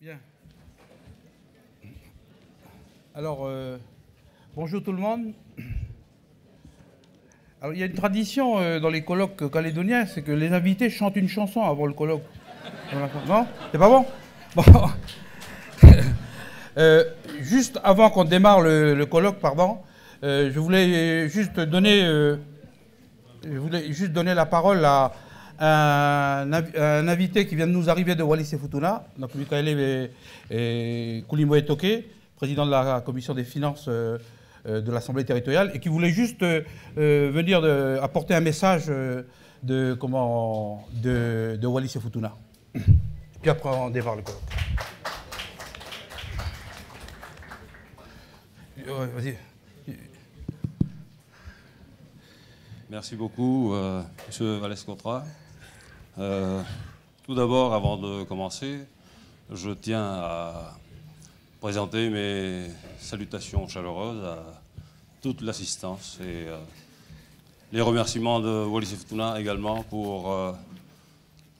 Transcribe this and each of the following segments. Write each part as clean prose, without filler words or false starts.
Bien. Alors, bonjour tout le monde. Alors, il y a une tradition dans les colloques calédoniens, c'est que les invités chantent une chanson avant le colloque. Non? C'est pas bon? Bon. Juste avant qu'on démarre le colloque, pardon, je voulais juste donner la parole à un invité qui vient de nous arriver de Wallis et Futuna, donc Michael Koulimboé Toké, président de la commission des finances de l'Assemblée territoriale, et qui voulait juste venir apporter un message de Wallis et Futuna. Puis après, on démarre le colloque. Vas-y. Merci beaucoup, M. Vallès-Contra. Tout d'abord, avant de commencer, je tiens à présenter mes salutations chaleureuses à toute l'assistance et les remerciements de Wallis et Futuna également pour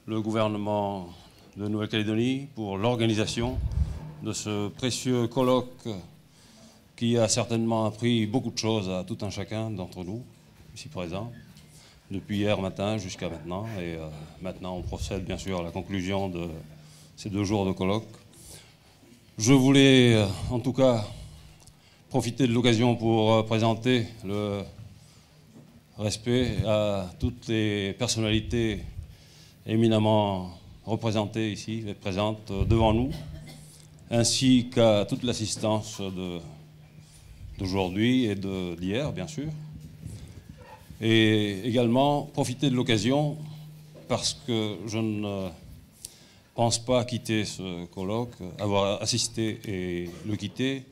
le gouvernement de Nouvelle-Calédonie, pour l'organisation de ce précieux colloque qui a certainement appris beaucoup de choses à tout un chacun d'entre nous, ici présents, depuis hier matin jusqu'à maintenant. Et maintenant, on procède bien sûr à la conclusion de ces 2 jours de colloque. Je voulais en tout cas profiter de l'occasion pour présenter le respect à toutes les personnalités éminemment représentées ici et présentes devant nous, ainsi qu'à toute l'assistance d'aujourd'hui et d'hier, bien sûr. Et également profiter de l'occasion, parce que je ne pense pas quitter ce colloque, avoir assisté et le quitter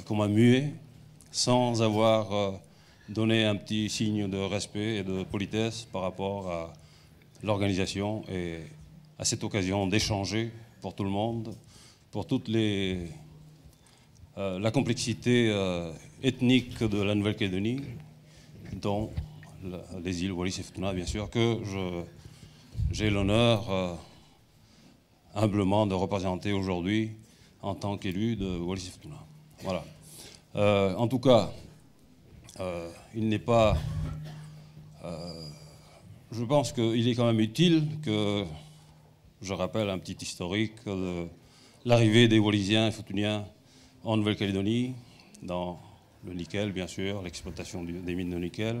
comme un muet, sans avoir donné un petit signe de respect et de politesse par rapport à l'organisation et à cette occasion d'échanger pour tout le monde, pour toute la complexité ethnique de la Nouvelle-Calédonie, dont les îles Wallis et Futuna, bien sûr, que j'ai l'honneur humblement de représenter aujourd'hui en tant qu'élu de Wallis et Futuna. Voilà. En tout cas, il n'est pas... je pense qu'il est quand même utile que je rappelle un petit historique de l'arrivée des Wallisiens et Futuniens en Nouvelle-Calédonie, dans le nickel, bien sûr, l'exploitation des mines de nickel.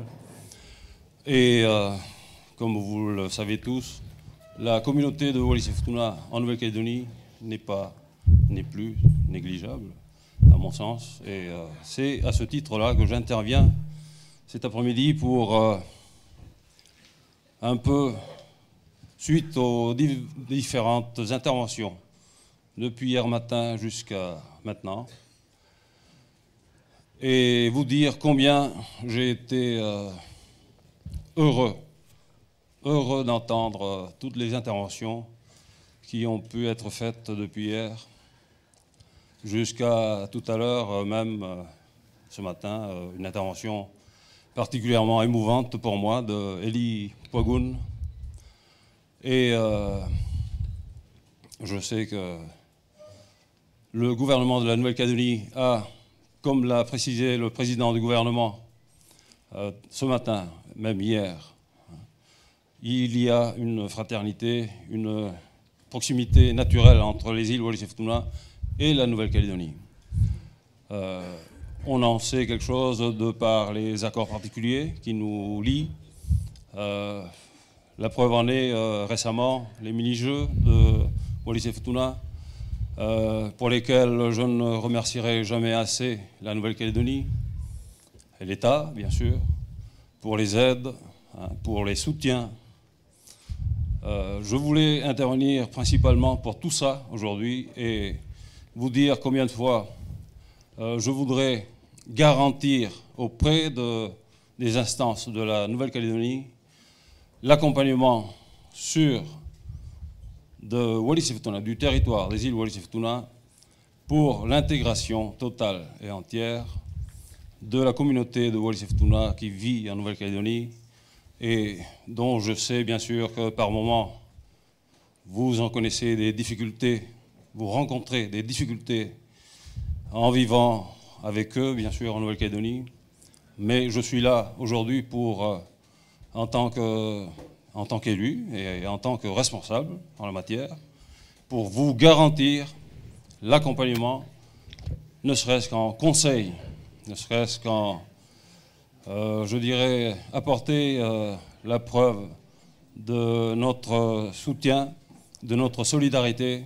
Et comme vous le savez tous, la communauté de Wallis et Futuna en Nouvelle-Calédonie n'est plus négligeable, à mon sens. Et c'est à ce titre-là que j'interviens cet après-midi pour un peu, suite aux différentes interventions, depuis hier matin jusqu'à maintenant, et vous dire combien j'ai été heureux d'entendre toutes les interventions qui ont pu être faites depuis hier jusqu'à tout à l'heure, même ce matin, une intervention particulièrement émouvante pour moi de Eli Poigoun. Et je sais que le gouvernement de la Nouvelle-Calédonie a, comme l'a précisé le président du gouvernement ce matin, même hier, il y a une fraternité, une proximité naturelle entre les îles Wallis et Futuna et la Nouvelle-Calédonie. On en sait quelque chose de par les accords particuliers qui nous lient. La preuve en est récemment les mini-jeux de Wallis et Futuna, pour lesquels je ne remercierai jamais assez la Nouvelle-Calédonie et l'État, bien sûr, pour les aides, pour les soutiens. Je voulais intervenir principalement pour tout ça aujourd'hui et vous dire combien de fois je voudrais garantir auprès des instances de la Nouvelle-Calédonie l'accompagnement sûr de Wallis et Futuna, du territoire des îles Wallis et Futuna, pour l'intégration totale et entière de la communauté de Wallis et Futuna qui vit en Nouvelle-Calédonie et dont je sais bien sûr que par moments vous en connaissez des difficultés, vous rencontrez des difficultés en vivant avec eux, bien sûr, en Nouvelle-Calédonie. Mais je suis là aujourd'hui pour, en tant qu'élu et en tant que responsable en la matière, pour vous garantir l'accompagnement, ne serait-ce qu'en conseil, ne serait-ce qu'en, je dirais, apporter la preuve de notre soutien, de notre solidarité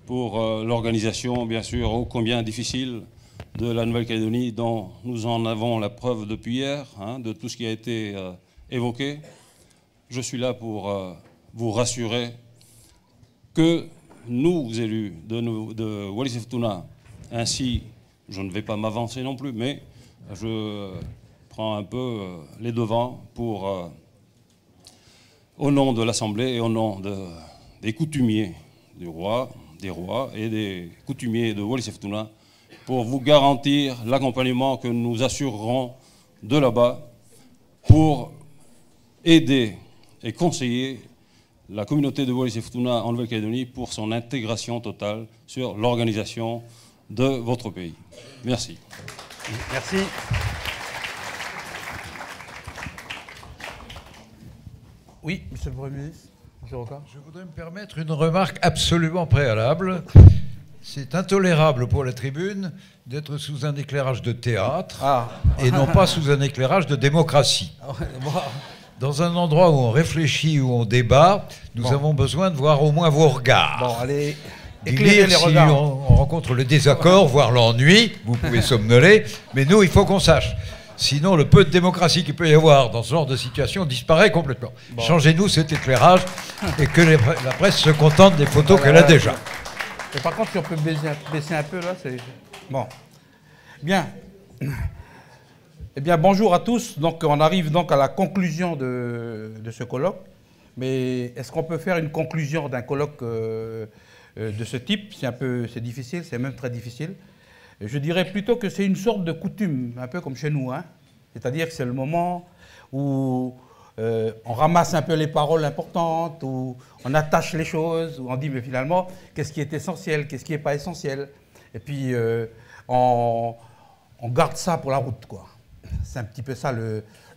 pour l'organisation, bien sûr, ô combien difficile de la Nouvelle-Calédonie, dont nous en avons la preuve depuis hier, hein, de tout ce qui a été évoqué. Je suis là pour vous rassurer que nous, élus de Wallis-et-Futuna, ainsi, je ne vais pas m'avancer non plus, mais je prends un peu les devants pour, au nom de l'Assemblée et au nom des coutumiers des rois et des coutumiers de Wallis-et-Futuna, pour vous garantir l'accompagnement que nous assurerons de là-bas pour aider et conseiller la communauté de Wallis-et-Futuna en Nouvelle-Calédonie pour son intégration totale sur l'organisation de votre pays. Merci. Merci. Oui, Monsieur le Premier ministre. Monsieur Rocard. Je voudrais me permettre une remarque absolument préalable. C'est intolérable pour la tribune d'être sous un éclairage de théâtre et non pas sous un éclairage de démocratie. Dans un endroit où on réfléchit, où on débat, nous avons besoin de voir au moins vos regards. Bon, allez, éclairez les regards. Si on rencontre le désaccord, voire l'ennui, vous pouvez somnoler, mais nous, il faut qu'on sache. Sinon, le peu de démocratie qu'il peut y avoir dans ce genre de situation disparaît complètement. Bon. Changez-nous cet éclairage et que la presse se contente des photos qu'elle a déjà. Et par contre, si on peut baisser un peu, là, c'est... Bon. Bien. Eh bien, bonjour à tous. Donc, on arrive donc à la conclusion de ce colloque. Mais est-ce qu'on peut faire une conclusion d'un colloque de ce type? C'est difficile, c'est même très difficile. Je dirais plutôt que c'est une sorte de coutume, un peu comme chez nous. Hein. C'est-à-dire que c'est le moment où on ramasse un peu les paroles importantes, où on attache les choses, où on dit, mais finalement, qu'est-ce qui est essentiel, qu'est-ce qui n'est pas essentiel. Et puis, on garde ça pour la route, quoi. C'est un petit peu ça,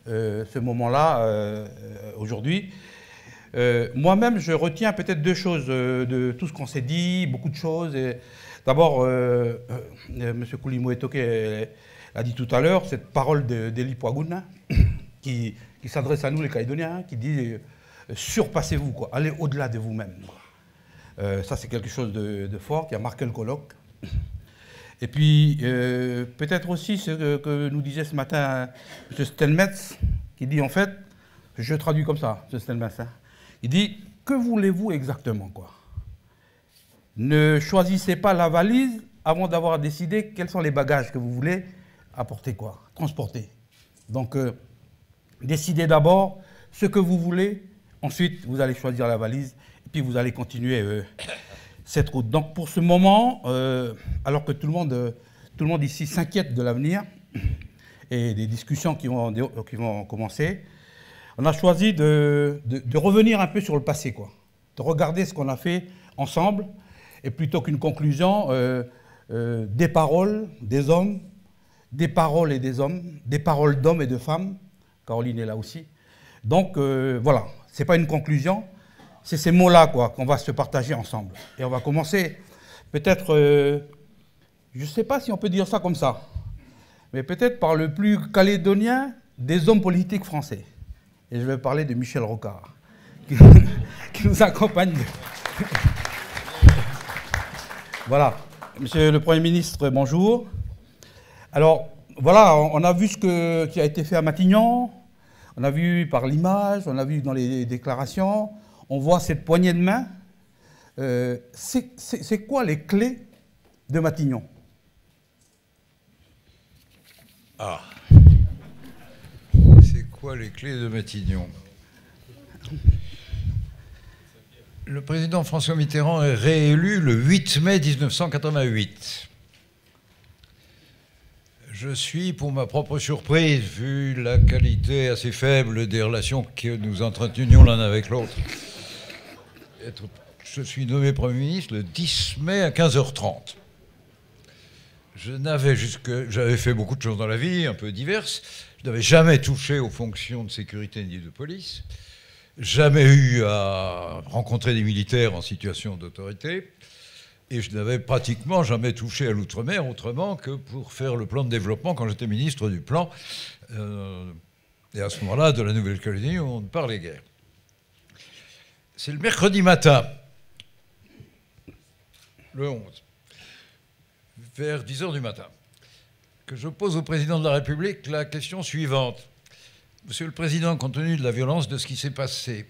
ce moment-là, aujourd'hui. Moi-même, je retiens peut-être deux choses de tout ce qu'on s'est dit, beaucoup de choses. D'abord, M. Koulimoué Toké l'a dit tout à l'heure, cette parole d'Eli Poagoun, qui s'adresse à nous les Calédoniens, qui dit surpassez-vous, quoi, allez au-delà de vous-même. Ça, c'est quelque chose de fort qui a marqué le colloque. Et puis, peut-être aussi ce que nous disait ce matin M. Stelmetz, qui dit en fait, je traduis comme ça, M. Stelmetz, hein, il dit que voulez-vous exactement, quoi? Ne choisissez pas la valise avant d'avoir décidé quels sont les bagages que vous voulez apporter, quoi, transporter. Donc, décidez d'abord ce que vous voulez, ensuite vous allez choisir la valise, et puis vous allez continuer cette route. Donc pour ce moment, alors que tout le monde ici s'inquiète de l'avenir et des discussions qui vont commencer, on a choisi de revenir un peu sur le passé, quoi, de regarder ce qu'on a fait ensemble, et plutôt qu'une conclusion, des paroles des hommes, des paroles et des hommes, des paroles d'hommes et de femmes. Caroline est là aussi. Donc voilà, ce n'est pas une conclusion, c'est ces mots-là, quoi, qu'on va se partager ensemble. Et on va commencer peut-être, je ne sais pas si on peut dire ça comme ça, mais peut-être par le plus calédonien des hommes politiques français. Et je vais parler de Michel Rocard, qui nous accompagne. Voilà. Monsieur le Premier ministre, bonjour. Alors, voilà, on a vu ce qui a été fait à Matignon, on a vu par l'image, on a vu dans les déclarations, on voit cette poignée de main. C'est quoi les clés de Matignon? Ah. C'est quoi les clés de Matignon? Le président François Mitterrand est réélu le 8 mai 1988. Je suis, pour ma propre surprise, vu la qualité assez faible des relations que nous entretenions l'un avec l'autre, être je suis nommé Premier ministre le 10 mai à 15h30. J'avais fait beaucoup de choses dans la vie, un peu diverses. Je n'avais jamais touché aux fonctions de sécurité ni de police. Jamais eu à rencontrer des militaires en situation d'autorité. Et je n'avais pratiquement jamais touché à l'outre-mer autrement que pour faire le plan de développement quand j'étais ministre du Plan. Et à ce moment-là, de la Nouvelle-Calédonie, on ne parlait guère. C'est le mercredi matin, le 11, vers 10h du matin, que je pose au président de la République la question suivante. Monsieur le Président, compte tenu de la violence de ce qui s'est passé,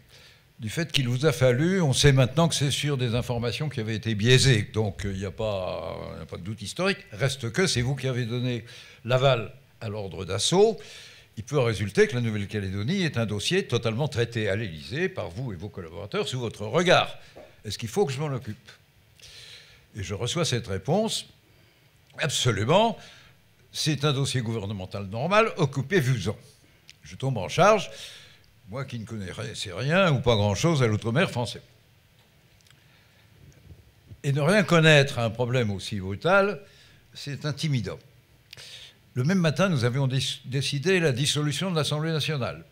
du fait qu'il vous a fallu, on sait maintenant que c'est sur des informations qui avaient été biaisées, donc il n'y a pas de doute historique, reste que c'est vous qui avez donné l'aval à l'ordre d'assaut. Il peut résulter que la Nouvelle-Calédonie est un dossier totalement traité à l'Élysée par vous et vos collaborateurs sous votre regard. Est-ce qu'il faut que je m'en occupe? Et je reçois cette réponse. Absolument. C'est un dossier gouvernemental normal. Occupez-vous-en. Je tombe en charge, moi qui ne connaissais rien ou pas grand-chose à l'outre-mer français. Et ne rien connaître à un problème aussi brutal, c'est intimidant. Le même matin, nous avions décidé la dissolution de l'Assemblée nationale.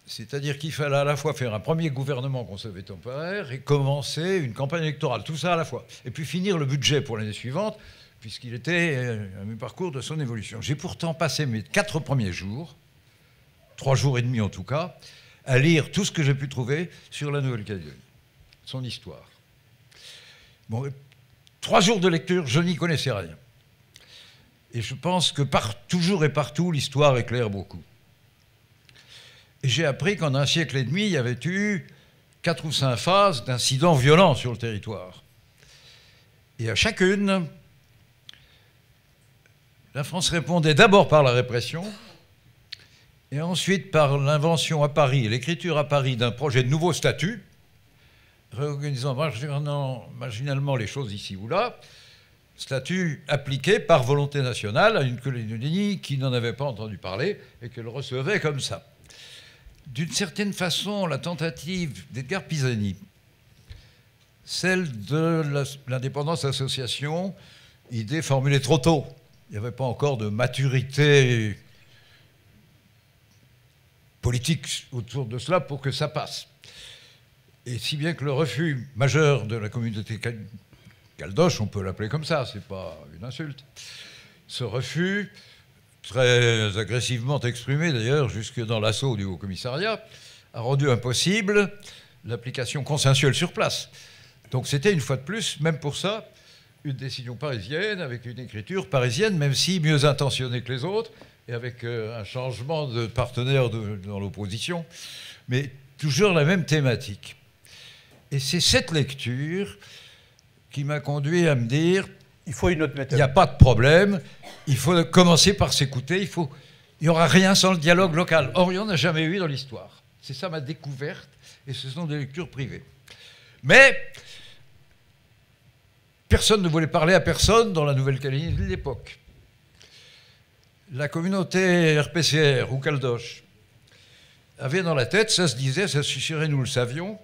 C'est-à-dire qu'il fallait à la fois faire un premier gouvernement qu'on savait temporaire et commencer une campagne électorale, tout ça à la fois. Et puis finir le budget pour l'année suivante, puisqu'il était à mi-parcours de son évolution. J'ai pourtant passé mes 4 premiers jours, 3 jours et demi en tout cas, à lire tout ce que j'ai pu trouver sur la Nouvelle-Calédonie, son histoire. Bon, 3 jours de lecture, je n'y connaissais rien. Et je pense que toujours et partout, l'histoire éclaire beaucoup. Et j'ai appris qu'en un siècle et demi, il y avait eu 4 ou 5 phases d'incidents violents sur le territoire. Et à chacune, la France répondait d'abord par la répression, et ensuite par l'invention à Paris, l'écriture à Paris d'un projet de nouveau statut, réorganisant marginalement les choses ici ou là, statut appliqué par volonté nationale à une Calédonie qui n'en avait pas entendu parler et qu'elle recevait comme ça. D'une certaine façon, la tentative d'Edgar Pisani, celle de l'indépendance association, idée formulée trop tôt. Il n'y avait pas encore de maturité politique autour de cela pour que ça passe. Et si bien que le refus majeur de la communauté caldoche, on peut l'appeler comme ça, c'est pas une insulte. Ce refus, très agressivement exprimé d'ailleurs jusque dans l'assaut du Haut-Commissariat, a rendu impossible l'application consensuelle sur place. Donc c'était une fois de plus, même pour ça, une décision parisienne, avec une écriture parisienne, même si mieux intentionnée que les autres, et avec un changement de partenaire dans l'opposition, mais toujours la même thématique. Et c'est cette lecture qui m'a conduit à me dire, il faut une autre méthode. Il n'y a pas de problème, il faut commencer par s'écouter, il n'y aura rien sans le dialogue local. Or, il n'y en a jamais eu dans l'histoire. C'est ça ma découverte, et ce sont des lectures privées. Mais personne ne voulait parler à personne dans la Nouvelle-Calédonie de l'époque. La communauté RPCR ou Caldoche avait dans la tête, ça se disait, ça suffirait, nous le savions,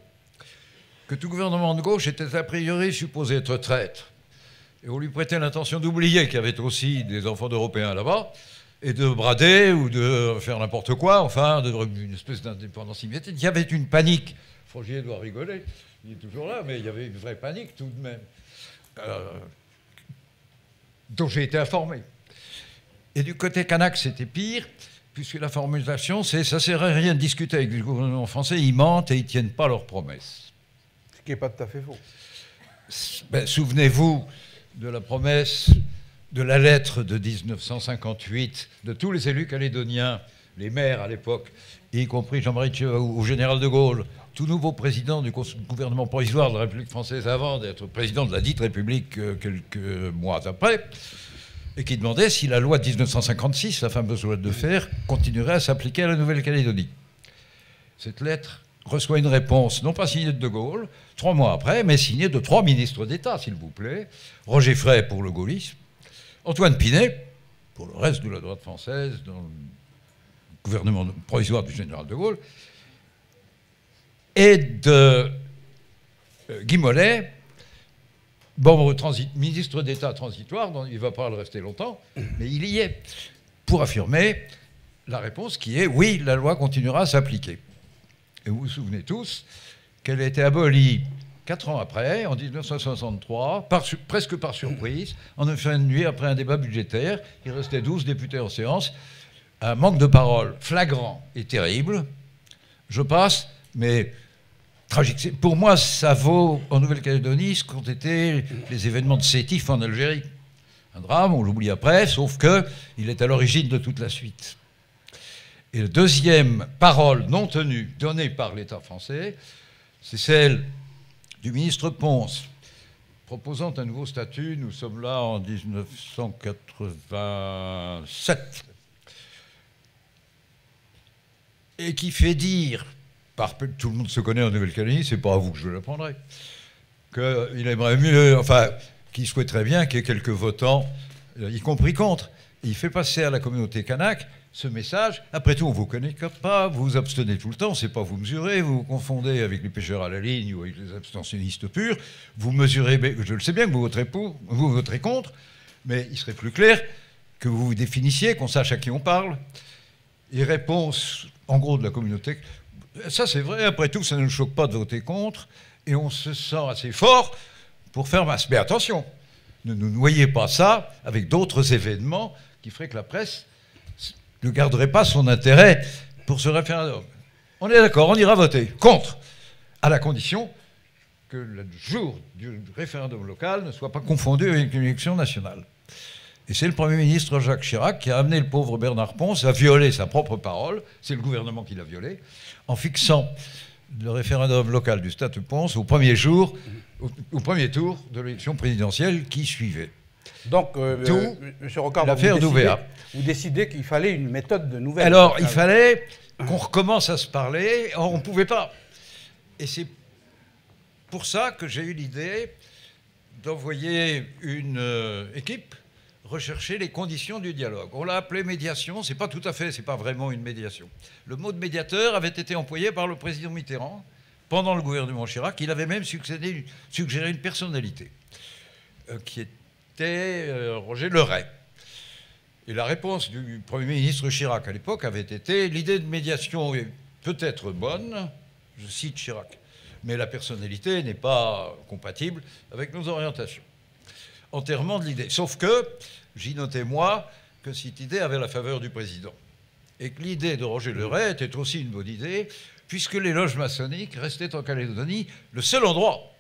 que tout gouvernement de gauche était a priori supposé être traître. Et on lui prêtait l'intention d'oublier qu'il y avait aussi des enfants d'Européens là-bas, et de brader ou de faire n'importe quoi, enfin, une espèce d'indépendance immédiate. Il y avait une panique. Frogier doit rigoler, il est toujours là, mais il y avait une vraie panique tout de même, dont j'ai été informé. Et du côté kanak, c'était pire, puisque la formulation, c'est « ça ne sert à rien de discuter avec le gouvernement français, ils mentent et ils ne tiennent pas leurs promesses ». Ce qui n'est pas tout à fait faux. Ben, souvenez-vous de la promesse, de la lettre de 1958 de tous les élus calédoniens, les maires à l'époque, y compris Jean-Marie Tjibaou, au général de Gaulle, tout nouveau président du gouvernement provisoire de la République française avant d'être président de la dite République quelques mois après, et qui demandait si la loi de 1956, la fameuse loi de fer, continuerait à s'appliquer à la Nouvelle-Calédonie. Cette lettre reçoit une réponse, non pas signée de De Gaulle, 3 mois après, mais signée de 3 ministres d'État, s'il vous plaît. Roger Frey pour le gaullisme, Antoine Pinet pour le reste de la droite française, dans le gouvernement provisoire du général de Gaulle, et de Guy Mollet, ministre d'État transitoire, il ne va pas le rester longtemps, mais il y est, pour affirmer la réponse qui est « oui, la loi continuera à s'appliquer ». Et vous vous souvenez tous qu'elle a été abolie 4 ans après, en 1963, presque par surprise, en une fin de nuit après un débat budgétaire. Il restait 12 députés en séance. Un manque de parole flagrant et terrible. Je passe, mais tragique. Pour moi, ça vaut en Nouvelle-Calédonie ce qu'ont été les événements de Sétif en Algérie. Un drame, on l'oublie après, sauf qu'il est à l'origine de toute la suite. Et la deuxième parole non tenue donnée par l'État français, c'est celle du ministre Pons, proposant un nouveau statut. Nous sommes là en 1987. Et qui fait dire, tout le monde se connaît en Nouvelle-Calédonie, c'est pas à vous que je l'apprendrai, qu'il aimerait mieux, enfin, qu'il souhaiterait bien qu'il y ait quelques votants, y compris contre. Et il fait passer à la communauté kanak ce message. Après tout, on ne vous connaît pas, vous vous abstenez tout le temps, c'est pas vous mesurer, vous vous confondez avec les pêcheurs à la ligne ou avec les abstentionnistes purs. Vous mesurez, je le sais bien que vous voterez pour, vous voterez contre, mais il serait plus clair que vous vous définissiez, qu'on sache à qui on parle. Et réponse, en gros, de la communauté. Ça, c'est vrai, après tout, ça ne nous choque pas de voter contre, et on se sent assez fort pour faire masse. Mais attention, ne nous noyez pas ça avec d'autres événements qui feraient que la presse ne garderait pas son intérêt pour ce référendum. On est d'accord, on ira voter contre, à la condition que le jour du référendum local ne soit pas confondu avec une élection nationale. Et c'est le Premier ministre Jacques Chirac qui a amené le pauvre Bernard Pons à violer sa propre parole, c'est le gouvernement qui l'a violé, en fixant le référendum local du statut Pons au premier jour, au premier tour de l'élection présidentielle qui suivait. Donc, M. Rocard, vous décidez qu'il fallait une méthode de nouvelle. Alors, il fallait qu'on recommence à se parler. Or, on ne pouvait pas. Et c'est pour ça que j'ai eu l'idée d'envoyer une équipe rechercher les conditions du dialogue. On l'a appelé médiation. C'est pas tout à fait, c'est pas vraiment une médiation. Le mot de médiateur avait été employé par le président Mitterrand pendant le gouvernement Chirac. Il avait même suggéré une personnalité qui était Roger Leray. Et la réponse du Premier ministre Chirac à l'époque avait été « l'idée de médiation est peut-être bonne », je cite Chirac, « mais la personnalité n'est pas compatible avec nos orientations ». Enterrement de l'idée. Sauf que j'y notais, moi, que cette idée avait la faveur du président. Et que l'idée de Roger Leray était aussi une bonne idée, puisque les loges maçonniques restaient en Calédonie le seul endroit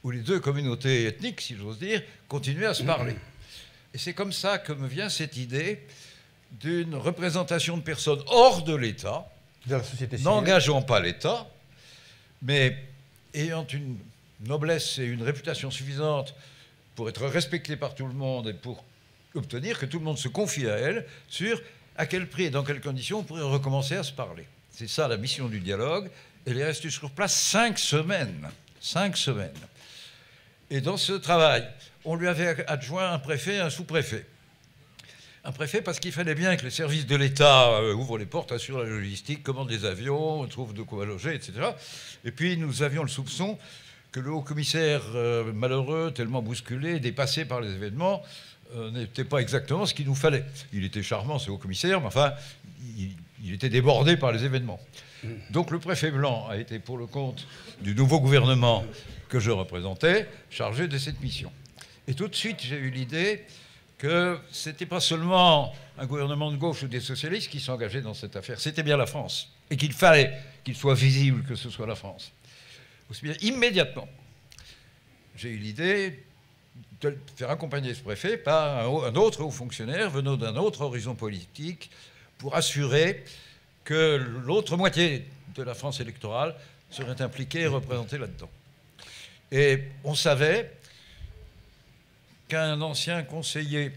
où les deux communautés ethniques, si j'ose dire, continuaient à se parler. Et c'est comme ça que me vient cette idée d'une représentation de personnes hors de l'État, n'engageant pas l'État, mais ayant une noblesse et une réputation suffisante pour être respectée par tout le monde et pour obtenir que tout le monde se confie à elle sur à quel prix et dans quelles conditions on pourrait recommencer à se parler. C'est ça la mission du dialogue. Elle est restée sur place 5 semaines. 5 semaines. Et dans ce travail, on lui avait adjoint un préfet et un sous-préfet. Un préfet parce qu'il fallait bien que les services de l'État ouvrent les portes, assurent la logistique, commandent les avions, trouvent de quoi loger, etc. Et puis nous avions le soupçon que le haut-commissaire malheureux, tellement bousculé, dépassé par les événements, n'était pas exactement ce qu'il nous fallait. Il était charmant, ce haut-commissaire, mais enfin, il était débordé par les événements. Donc le préfet Blanc a été, pour le compte du nouveau gouvernement que je représentais, chargé de cette mission. Et tout de suite, j'ai eu l'idée que ce n'était pas seulement un gouvernement de gauche ou des socialistes qui s'engageaient dans cette affaire, c'était bien la France. Et qu'il fallait qu'il soit visible que ce soit la France. Aussi bien, immédiatement, j'ai eu l'idée de faire accompagner ce préfet par un autre haut fonctionnaire venant d'un autre horizon politique pour assurer que l'autre moitié de la France électorale serait impliquée et représentée là-dedans. Et on savait qu'un ancien conseiller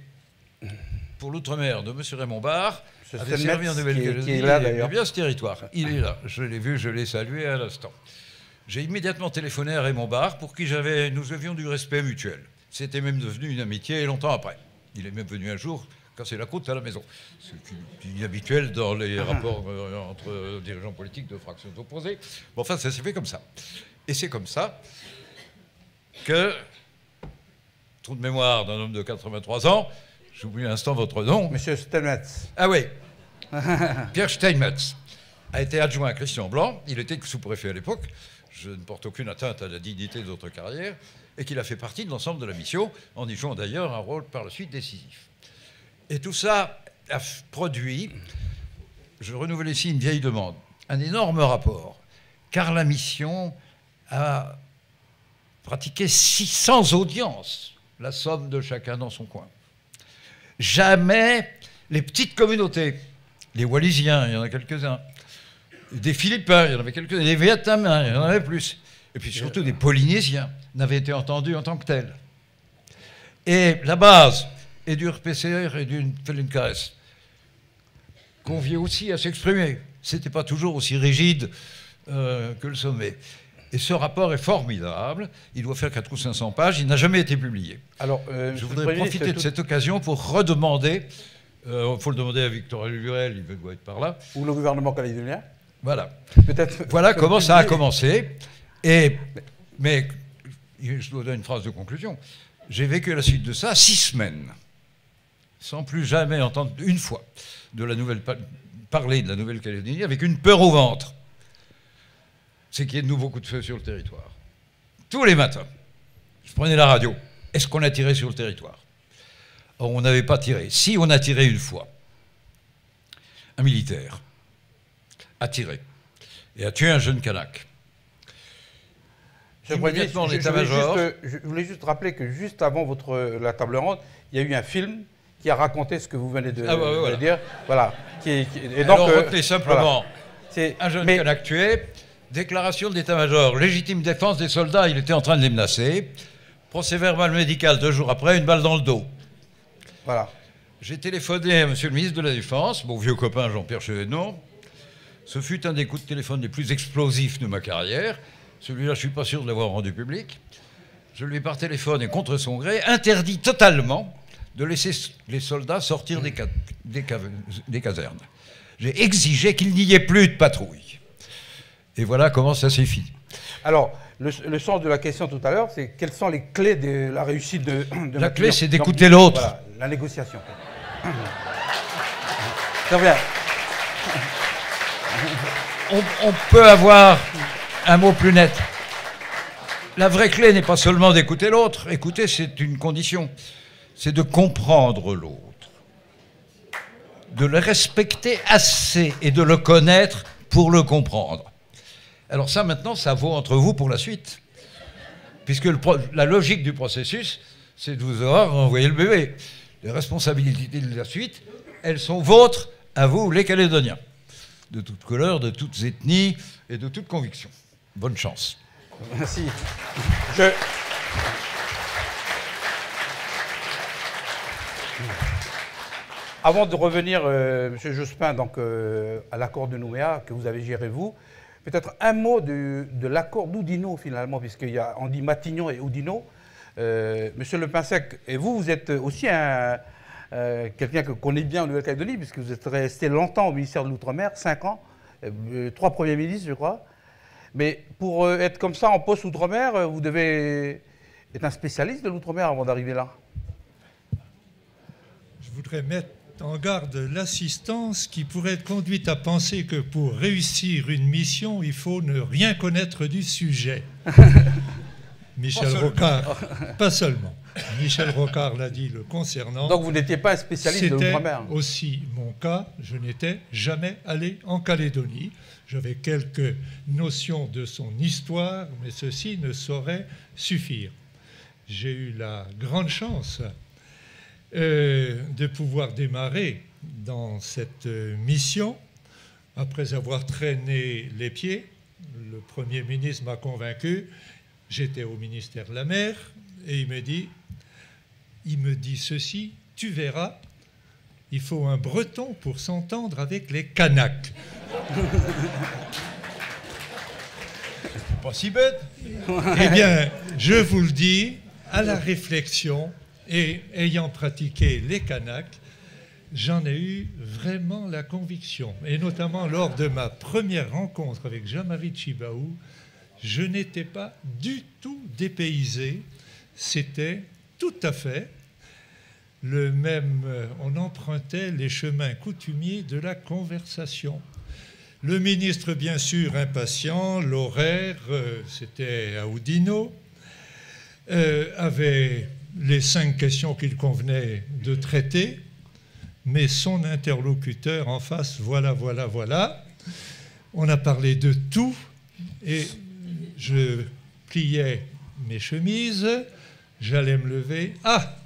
pour l'outre-mer de M. Raymond Barre avait servi en Nouvelle-Calédonie. Il aimait bien ce territoire. Il est là. Je l'ai vu, je l'ai salué à l'instant. J'ai immédiatement téléphoné à Raymond Barre, pour qui nous avions du respect mutuel. C'était même devenu une amitié longtemps après. Il est même venu un jour casser la croûte à la maison. C'est inhabituel dans les rapports entre dirigeants politiques de fractions opposées. Bon, enfin, ça s'est fait comme ça. Et c'est comme ça que, trou de mémoire d'un homme de 83 ans, j'oublie un instant votre nom. Monsieur Steinmetz. Ah oui, Pierre Steinmetz a été adjoint à Christian Blanc. Il était sous-préfet à l'époque. Je ne porte aucune atteinte à la dignité de votre carrière. Et qu'il a fait partie de l'ensemble de la mission, en y jouant d'ailleurs un rôle par la suite décisif. Et tout ça a produit, je renouvelle ici une vieille demande, un énorme rapport, car la mission a pratiqué 600 audiences, la somme de chacun dans son coin. Jamais les petites communautés, les Wallisiens, il y en a quelques-uns, des Philippins, il y en avait quelques-uns, des Vietnamiens, il y en avait plus, et puis surtout des Polynésiens, n'avaient été entendus en tant que tels. Et la base, et du RPCR et du Feldenkrais, conviait aussi à s'exprimer. Ce n'était pas toujours aussi rigide que le sommet. Et ce rapport est formidable. Il doit faire 400 ou 500 pages. Il n'a jamais été publié. Alors, je voudrais profiter de cette occasion pour redemander, il faut le demander à Victor Lurel, il doit être par là. Ou le gouvernement calédonien. Voilà. Voilà comment ça a commencé. Mais je dois donner une phrase de conclusion. J'ai vécu à la suite de ça 6 semaines, sans plus jamais entendre une fois parler de la Nouvelle-Calédonie, avec une peur au ventre. C'est qu'il y ait de nouveaux coups de feu sur le territoire. Tous les matins, je prenais la radio. Est-ce qu'on a tiré sur le territoire? Or, on n'avait pas tiré. Si on a tiré une fois, un militaire a tiré et a tué un jeune Kanak. Je voulais juste rappeler que juste avant la table ronde, il y a eu un film qui a raconté ce que vous venez de dire. Voilà. Et donc, alors, retenez simplement, voilà. Un jeune Kanak tué, déclaration de l'état-major, légitime défense des soldats, il était en train de les menacer, procès verbal médical 2 jours après, une balle dans le dos. Voilà. J'ai téléphoné à monsieur le ministre de la Défense, mon vieux copain Jean-Pierre Chevènement. Ce fut un des coups de téléphone les plus explosifs de ma carrière. Celui-là, je ne suis pas sûr de l'avoir rendu public. Je lui ai par téléphone et contre son gré interdit totalement de laisser les soldats sortir des casernes. J'ai exigé qu'il n'y ait plus de patrouille. Et voilà comment ça s'est fini. Alors, le sens de la question tout à l'heure, c'est quelles sont les clés de la réussite de la clé, c'est d'écouter l'autre. Voilà, la négociation. Très bien. On peut avoir un mot plus net. La vraie clé n'est pas seulement d'écouter l'autre. Écouter, c'est une condition. C'est de comprendre l'autre. De le respecter assez et de le connaître pour le comprendre. Alors ça, maintenant, ça vaut entre vous pour la suite. Puisque la logique du processus, c'est de vous avoir envoyé le bébé. Les responsabilités de la suite, elles sont vôtres, à vous, les Calédoniens. De toutes couleurs, de toutes ethnies et de toutes convictions. Bonne chance. Merci. Avant de revenir, M. Jospin, donc, à l'accord de Nouméa que vous avez géré vous, peut-être un mot de l'accord d'Oudinot finalement, puisqu'on dit Matignon et Oudinot. Monsieur Le Pinsec, et vous êtes aussi quelqu'un que connaît bien en Nouvelle-Calédonie, puisque vous êtes resté longtemps au ministère de l'Outre-mer, 5 ans, 3 premiers ministres, je crois. Mais pour être comme ça en poste Outre-mer, vous devez être un spécialiste de l'Outre-mer avant d'arriver là. Je voudrais mettre en garde l'assistance qui pourrait être conduite à penser que pour réussir une mission, il faut ne rien connaître du sujet. Michel Rocard, pas seulement. Michel Rocard l'a dit le concernant. Donc vous n'étiez pas un spécialiste de l'Outre-mer. C'était aussi mon cas. Je n'étais jamais allé en Calédonie. J'avais quelques notions de son histoire, mais ceci ne saurait suffire. J'ai eu la grande chance de pouvoir démarrer dans cette mission après avoir traîné les pieds. Le Premier ministre m'a convaincu. J'étais au ministère de la Mer et il me dit ceci, tu verras, il faut un breton pour s'entendre avec les Kanaks. Pas si bête. Eh bien, je vous le dis, à la réflexion et ayant pratiqué les Kanaks, j'en ai eu vraiment la conviction. Et notamment lors de ma première rencontre avec Jean-Marie Tjibaou, je n'étais pas du tout dépaysé. C'était tout à fait le même. On empruntait les chemins coutumiers de la conversation. Le ministre, bien sûr, impatient, l'horaire, c'était à Oudinot, avait les 5 questions qu'il convenait de traiter, mais son interlocuteur en face, voilà. On a parlé de tout, et je pliais mes chemises, j'allais me lever. Ah,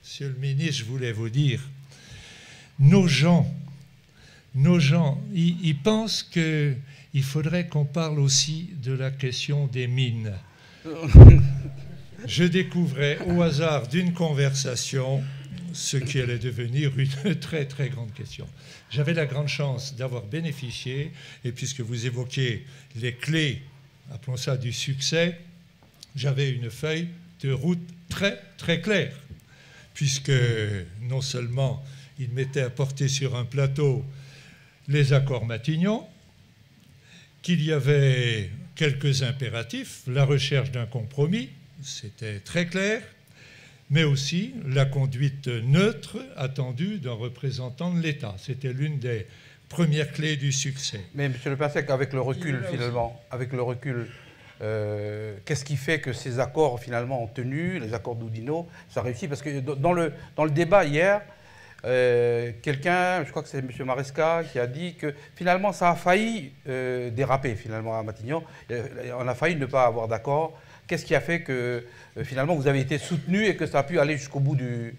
monsieur le ministre, je voulais vous dire, nos gens, ils pensent qu'il faudrait qu'on parle aussi de la question des mines. Je découvrais au hasard d'une conversation ce qui allait devenir une très très grande question. J'avais la grande chance d'avoir bénéficié, et puisque vous évoquiez les clés, appelons ça du succès, j'avais une feuille de route très très claire, puisque non seulement il m'était apporté sur un plateau les accords Matignon, qu'il y avait quelques impératifs, la recherche d'un compromis, c'était très clair, mais aussi la conduite neutre attendue d'un représentant de l'État. C'était l'une des premières clés du succès. Mais M. Le Passec, avec le recul, finalement, qu'est-ce qui fait que ces accords, finalement, ont tenu, les accords d'Oudinot, ça réussit? Parce que dans le débat hier, quelqu'un, je crois que c'est M. Maresca, qui a dit que finalement ça a failli déraper finalement à Matignon. On a failli ne pas avoir d'accord. Qu'est-ce qui a fait que finalement vous avez été soutenu et que ça a pu aller jusqu'au bout du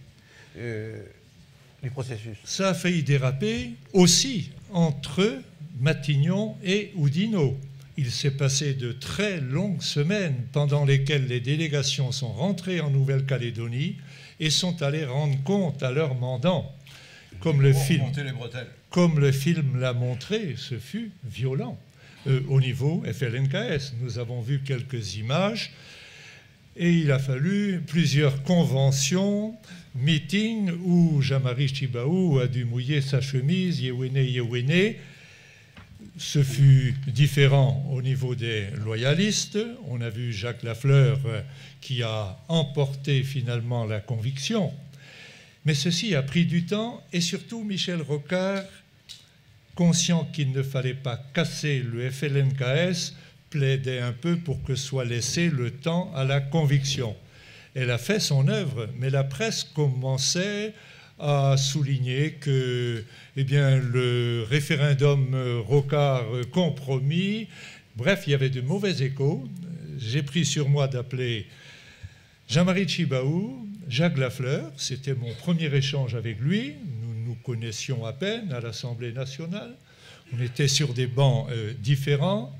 processus? Ça a failli déraper aussi entre Matignon et Oudinot. Il s'est passé de très longues semaines pendant lesquelles les délégations sont rentrées en Nouvelle-Calédonie et sont allés rendre compte à leur mandant. Comme le film l'a montré, ce fut violent. Au niveau FLNKS, nous avons vu quelques images et il a fallu plusieurs conventions, meetings où Jean-Marie Tjibaou a dû mouiller sa chemise, yewene. Ce fut différent au niveau des loyalistes. On a vu Jacques Lafleur qui a emporté finalement la conviction. Mais ceci a pris du temps, et surtout Michel Rocard, conscient qu'il ne fallait pas casser le FLNKS, plaidait un peu pour que soit laissé le temps à la conviction. Elle a fait son œuvre, mais la presse commençait à souligner que le référendum Rocard compromis, bref, il y avait de mauvais échos. J'ai pris sur moi d'appeler Jean-Marie Tjibaou, Jacques Lafleur, c'était mon premier échange avec lui, nous nous connaissions à peine à l'Assemblée nationale, on était sur des bancs différents,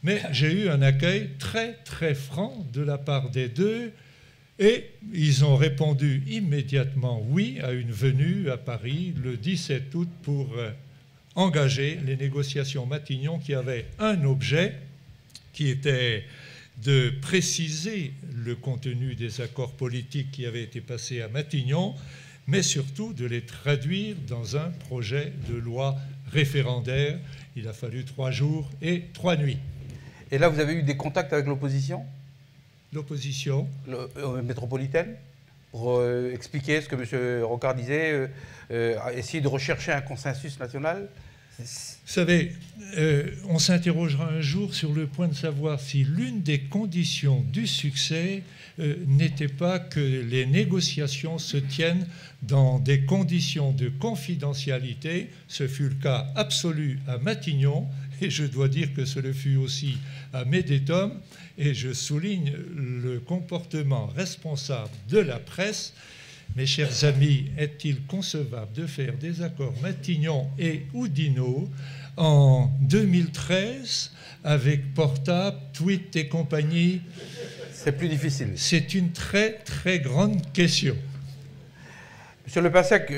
mais j'ai eu un accueil très très franc de la part des deux, et ils ont répondu immédiatement oui à une venue à Paris le 17 août pour engager les négociations Matignon qui avaient un objet qui était de préciser le contenu des accords politiques qui avaient été passés à Matignon, mais surtout de les traduire dans un projet de loi référendaire. Il a fallu 3 jours et 3 nuits. Et là, vous avez eu des contacts avec l'opposition? L'opposition métropolitaine, pour expliquer ce que M. Rocard disait, essayer de rechercher un consensus national? Vous savez, on s'interrogera un jour sur le point de savoir si l'une des conditions du succès n'était pas que les négociations se tiennent dans des conditions de confidentialité. Ce fut le cas absolu à Matignon, et je dois dire que ce le fut aussi à Médétom, et je souligne le comportement responsable de la presse. Mes chers amis, est-il concevable de faire des accords Matignon et Oudinot en 2013 avec portable, tweet et compagnie? C'est plus difficile. C'est une très très grande question. Monsieur Le Passec,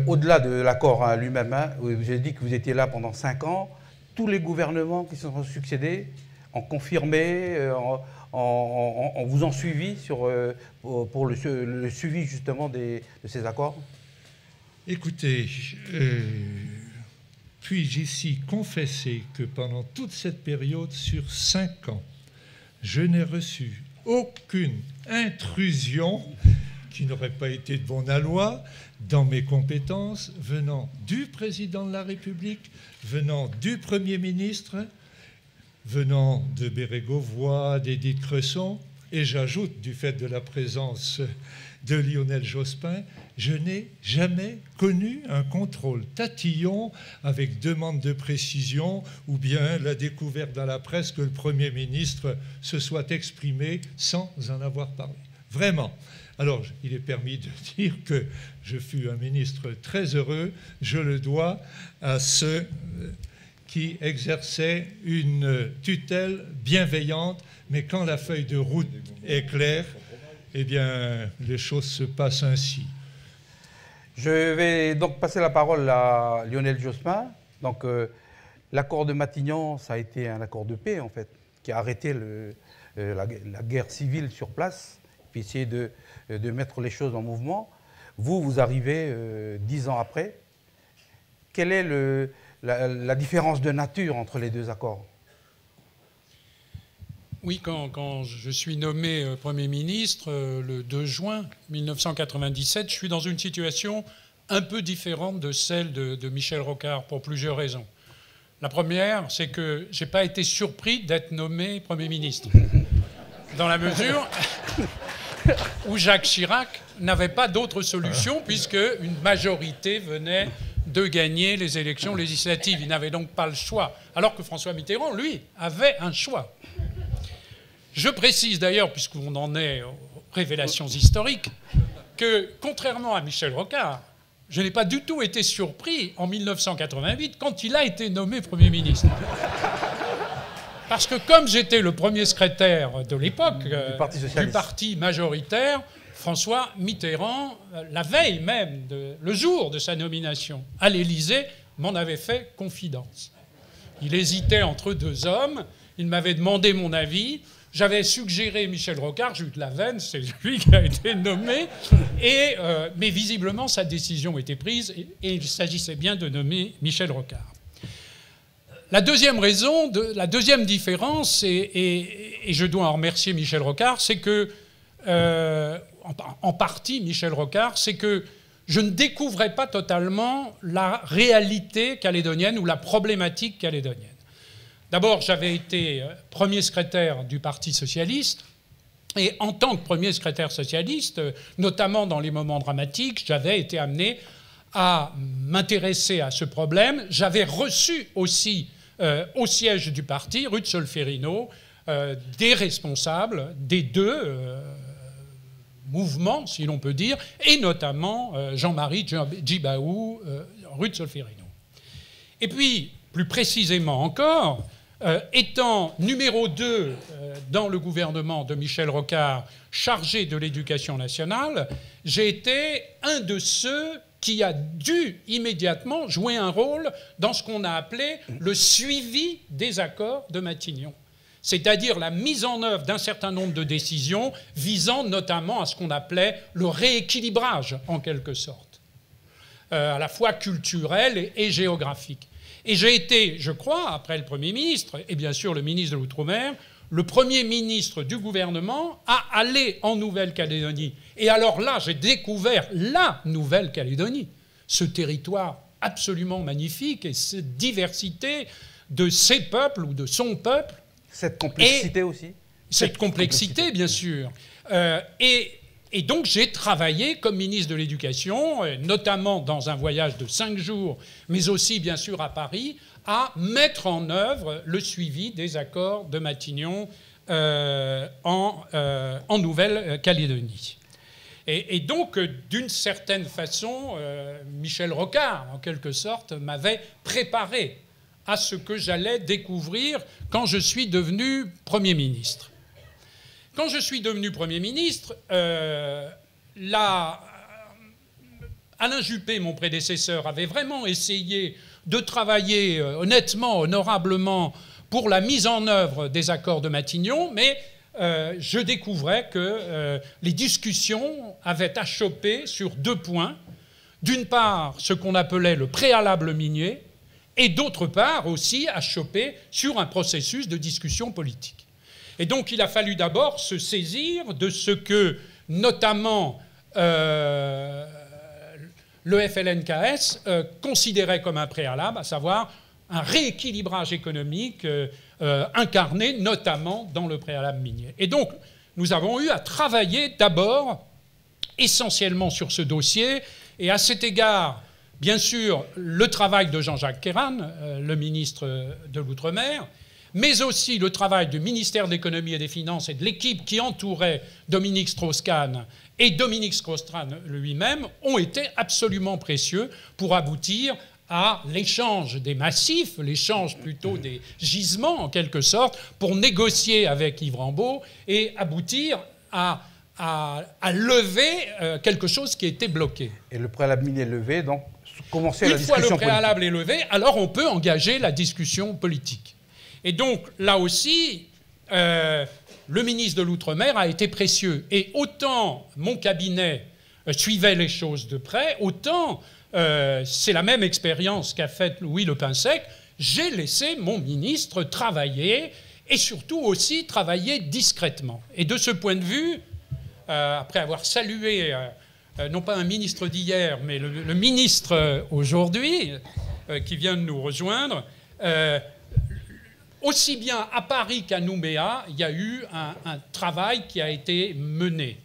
au-delà de l'accord lui-même, vous avez dit que vous étiez là pendant 5 ans, tous les gouvernements qui se sont succédés ont confirmé, en vous ont suivi pour le suivi justement de ces accords? Écoutez, puis-je ici confesser que pendant toute cette période, sur 5 ans, je n'ai reçu aucune intrusion qui n'aurait pas été de bon aloi dans mes compétences venant du président de la République, venant du Premier ministre, venant de Bérégovoy, d'Édith Cresson, et j'ajoute, du fait de la présence de Lionel Jospin, je n'ai jamais connu un contrôle tatillon avec demande de précision ou bien la découverte dans la presse que le Premier ministre se soit exprimé sans en avoir parlé. Vraiment. Alors, il est permis de dire que je fus un ministre très heureux, je le dois à ceux qui exerçaient une tutelle bienveillante, mais quand la feuille de route est claire, eh bien, les choses se passent ainsi. Je vais donc passer la parole à Lionel Jospin. Donc, l'accord de Matignon, ça a été un accord de paix, en fait, qui a arrêté la guerre civile sur place, puis essayer de mettre les choses en mouvement. Vous arrivez 10 ans après. Quelle est la différence de nature entre les deux accords? Oui, quand je suis nommé Premier ministre le 2 juin 1997, je suis dans une situation un peu différente de celle de Michel Rocard pour plusieurs raisons. La première, c'est que je n'ai pas été surpris d'être nommé Premier ministre, dans la mesure où Jacques Chirac n'avait pas d'autre solution puisque une majorité venait de gagner les élections législatives. Il n'avait donc pas le choix, alors que François Mitterrand, lui, avait un choix. Je précise d'ailleurs, puisqu'on en est aux révélations historiques, que contrairement à Michel Rocard, je n'ai pas du tout été surpris en 1988 quand il a été nommé Premier ministre. Parce que comme j'étais le premier secrétaire de l'époque du parti majoritaire, François Mitterrand, la veille même, le jour de sa nomination à l'Élysée, m'en avait fait confidence. Il hésitait entre deux hommes, il m'avait demandé mon avis. J'avais suggéré Michel Rocard, j'ai eu de la veine, c'est lui qui a été nommé, mais visiblement sa décision était prise et il s'agissait bien de nommer Michel Rocard. La deuxième raison, la deuxième différence, et je dois en remercier Michel Rocard, c'est que, en partie Michel Rocard, c'est que je ne découvrais pas totalement la réalité calédonienne ou la problématique calédonienne. D'abord, j'avais été premier secrétaire du Parti socialiste, et en tant que premier secrétaire socialiste, notamment dans les moments dramatiques, j'avais été amené à m'intéresser à ce problème. J'avais reçu aussi au siège du parti, rue de Solferino, des responsables des deux mouvements, si l'on peut dire, et notamment Jean-Marie Djibaou, rue de Solferino. Et puis, plus précisément encore, étant numéro 2 dans le gouvernement de Michel Rocard, chargé de l'éducation nationale, j'ai été un de ceux qui a dû immédiatement jouer un rôle dans ce qu'on a appelé le suivi des accords de Matignon. C'est-à-dire la mise en œuvre d'un certain nombre de décisions visant notamment à ce qu'on appelait le rééquilibrage, en quelque sorte, à la fois culturel et géographique. Et j'ai été, je crois, après le Premier ministre, et bien sûr le ministre de l'Outre-mer, le Premier ministre du gouvernement à aller en Nouvelle-Calédonie. Et alors là, j'ai découvert la Nouvelle-Calédonie, ce territoire absolument magnifique et cette diversité de ses peuples ou de son peuple. Cette complexité aussi. Cette complexité, bien sûr. Et donc j'ai travaillé comme ministre de l'Éducation, notamment dans un voyage de 5 jours, mais aussi bien sûr à Paris, à mettre en œuvre le suivi des accords de Matignon en Nouvelle-Calédonie. Et donc, d'une certaine façon, Michel Rocard, en quelque sorte, m'avait préparé à ce que j'allais découvrir quand je suis devenu Premier ministre. Quand je suis devenu Premier ministre, Alain Juppé, mon prédécesseur, avait vraiment essayé de travailler honnêtement, honorablement pour la mise en œuvre des accords de Matignon, mais je découvrais que les discussions avaient achoppé sur 2 points. D'une part, ce qu'on appelait le préalable minier, et d'autre part aussi achoppé sur un processus de discussion politique. Et donc il a fallu d'abord se saisir de ce que, notamment, le FLNKS considérait comme un préalable, à savoir un rééquilibrage économique incarné notamment dans le préalable minier. Et donc nous avons eu à travailler d'abord essentiellement sur ce dossier, et à cet égard, bien sûr, le travail de Jean-Jacques Kéran, le ministre de l'Outre-mer, mais aussi le travail du ministère de l'Économie et des Finances et de l'équipe qui entourait Dominique Strauss-Kahn et Dominique Strauss-Kahn lui-même ont été absolument précieux pour aboutir à l'échange des massifs, l'échange plutôt des gisements en quelque sorte, pour négocier avec Yves Rambaud et aboutir à lever quelque chose qui était bloqué. Et le préalable minier levé, donc commencer la discussion politique. Une fois le préalable est levé, alors on peut engager la discussion politique. Et donc, là aussi, le ministre de l'Outre-mer a été précieux. Et autant mon cabinet suivait les choses de près, autant c'est la même expérience qu'a faite Louis Le Pinsec. J'ai laissé mon ministre travailler, et surtout aussi travailler discrètement. Et de ce point de vue, après avoir salué, non pas un ministre d'hier, mais le ministre aujourd'hui, qui vient de nous rejoindre, aussi bien à Paris qu'à Nouméa, il y a eu un travail qui a été mené.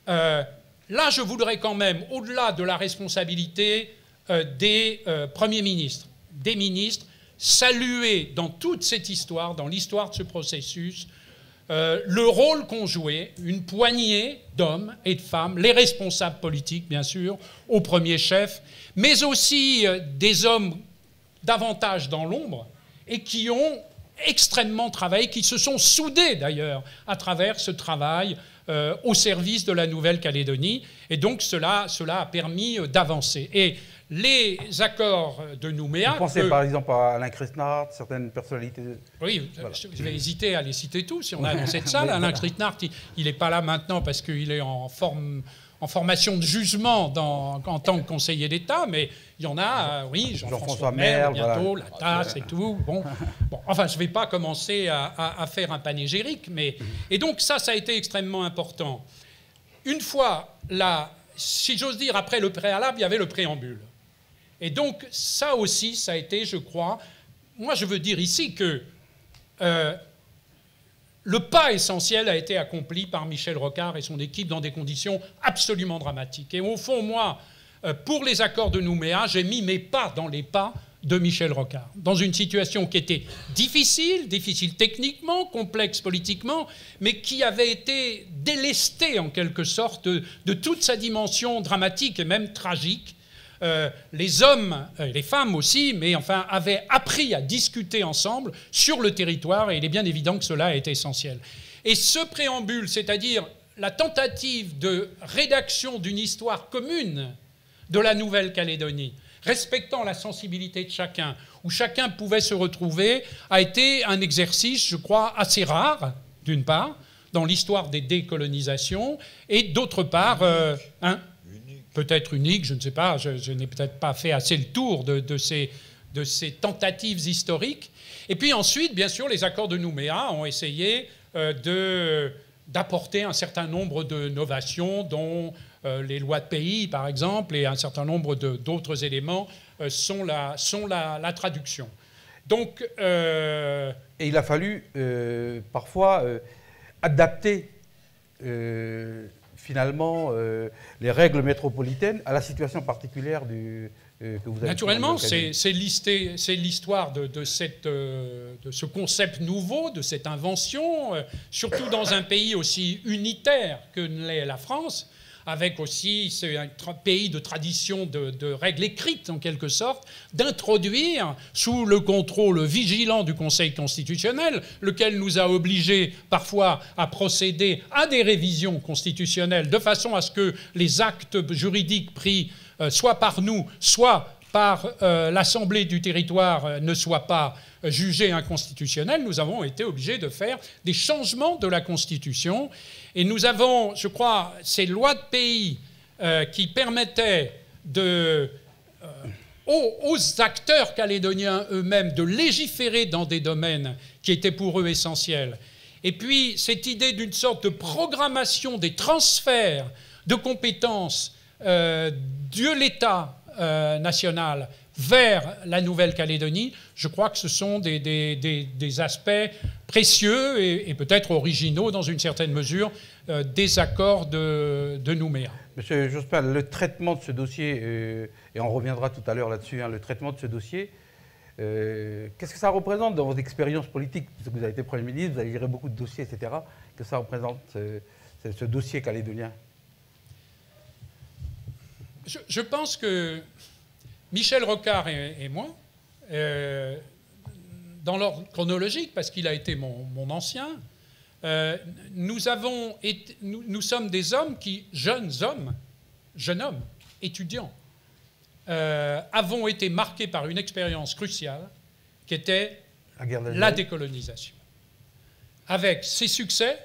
Là, je voudrais quand même, au-delà de la responsabilité des premiers ministres, des ministres, saluer dans toute cette histoire, dans l'histoire de ce processus, le rôle qu'ont joué une poignée d'hommes et de femmes, les responsables politiques, bien sûr, au premier chef, mais aussi des hommes davantage dans l'ombre et qui ont extrêmement travaillé, qui se sont soudés d'ailleurs à travers ce travail au service de la Nouvelle-Calédonie. Et donc cela a permis d'avancer. Et les accords de Nouméa... Vous pensez par exemple à Alain Cristnard, certaines personnalités... Oui, voilà. Je vais hésiter à les citer tous si on a dans cette salle. Alain Cristnard, il n'est pas là maintenant parce qu'il est en formation de jugement en tant que conseiller d'État, mais il y en a, oui, Jean-François Merle, bientôt, voilà. La tasse et tout. Bon, enfin, je ne vais pas commencer à faire un panégyrique, mais... Et donc ça a été extrêmement important. Une fois, si j'ose dire, après le préalable, il y avait le préambule. Et donc ça aussi, ça a été, je crois... Moi, je veux dire ici que le pas essentiel a été accompli par Michel Rocard et son équipe dans des conditions absolument dramatiques. Et au fond, moi, pour les accords de Nouméa, j'ai mis mes pas dans les pas de Michel Rocard, dans une situation qui était difficile techniquement, complexe politiquement, mais qui avait été délestée en quelque sorte de toute sa dimension dramatique et même tragique. Les hommes, les femmes aussi, mais enfin, avaient appris à discuter ensemble sur le territoire, et il est bien évident que cela est essentiel. Et ce préambule, c'est-à-dire la tentative de rédaction d'une histoire commune de la Nouvelle-Calédonie, respectant la sensibilité de chacun, où chacun pouvait se retrouver, a été un exercice, je crois, assez rare, d'une part, dans l'histoire des décolonisations, et d'autre part, peut-être unique, je ne sais pas, je n'ai peut-être pas fait assez le tour de ces tentatives historiques. Et puis ensuite, bien sûr, les accords de Nouméa ont essayé d'apporter un certain nombre de novations, dont les lois de pays, par exemple, et un certain nombre d'autres éléments sont la traduction. Donc, et il a fallu parfois adapter finalement les règles métropolitaines à la situation particulière que vous avez. Naturellement, c'est l'histoire de ce concept nouveau, de cette invention, surtout dans un pays aussi unitaire que l'est la France, avec aussi, c'est un pays de tradition de règles écrites en quelque sorte, d'introduire sous le contrôle vigilant du Conseil constitutionnel, lequel nous a obligés parfois à procéder à des révisions constitutionnelles de façon à ce que les actes juridiques pris soit par nous, soit par l'Assemblée du territoire ne soient pas jugés inconstitutionnels. Nous avons été obligés de faire des changements de la Constitution. Et nous avons, je crois, ces lois de pays qui permettaient aux acteurs calédoniens eux-mêmes de légiférer dans des domaines qui étaient pour eux essentiels. Et puis cette idée d'une sorte de programmation des transferts de compétences de l'État national vers la Nouvelle-Calédonie, je crois que ce sont des aspects précieux et peut-être originaux dans une certaine mesure des accords de Nouméa. Monsieur Jospin, le traitement de ce dossier, et on reviendra tout à l'heure là-dessus, hein, le traitement de ce dossier, qu'est-ce que ça représente dans vos expériences politiques? Parce que vous avez été Premier ministre, vous avez géré beaucoup de dossiers, etc. Que ça représente ce dossier calédonien? Je pense que Michel Rocard et moi, dans l'ordre chronologique, parce qu'il a été mon ancien, nous sommes des hommes qui, jeunes hommes, étudiants, avons été marqués par une expérience cruciale qui était la décolonisation. Avec ses succès,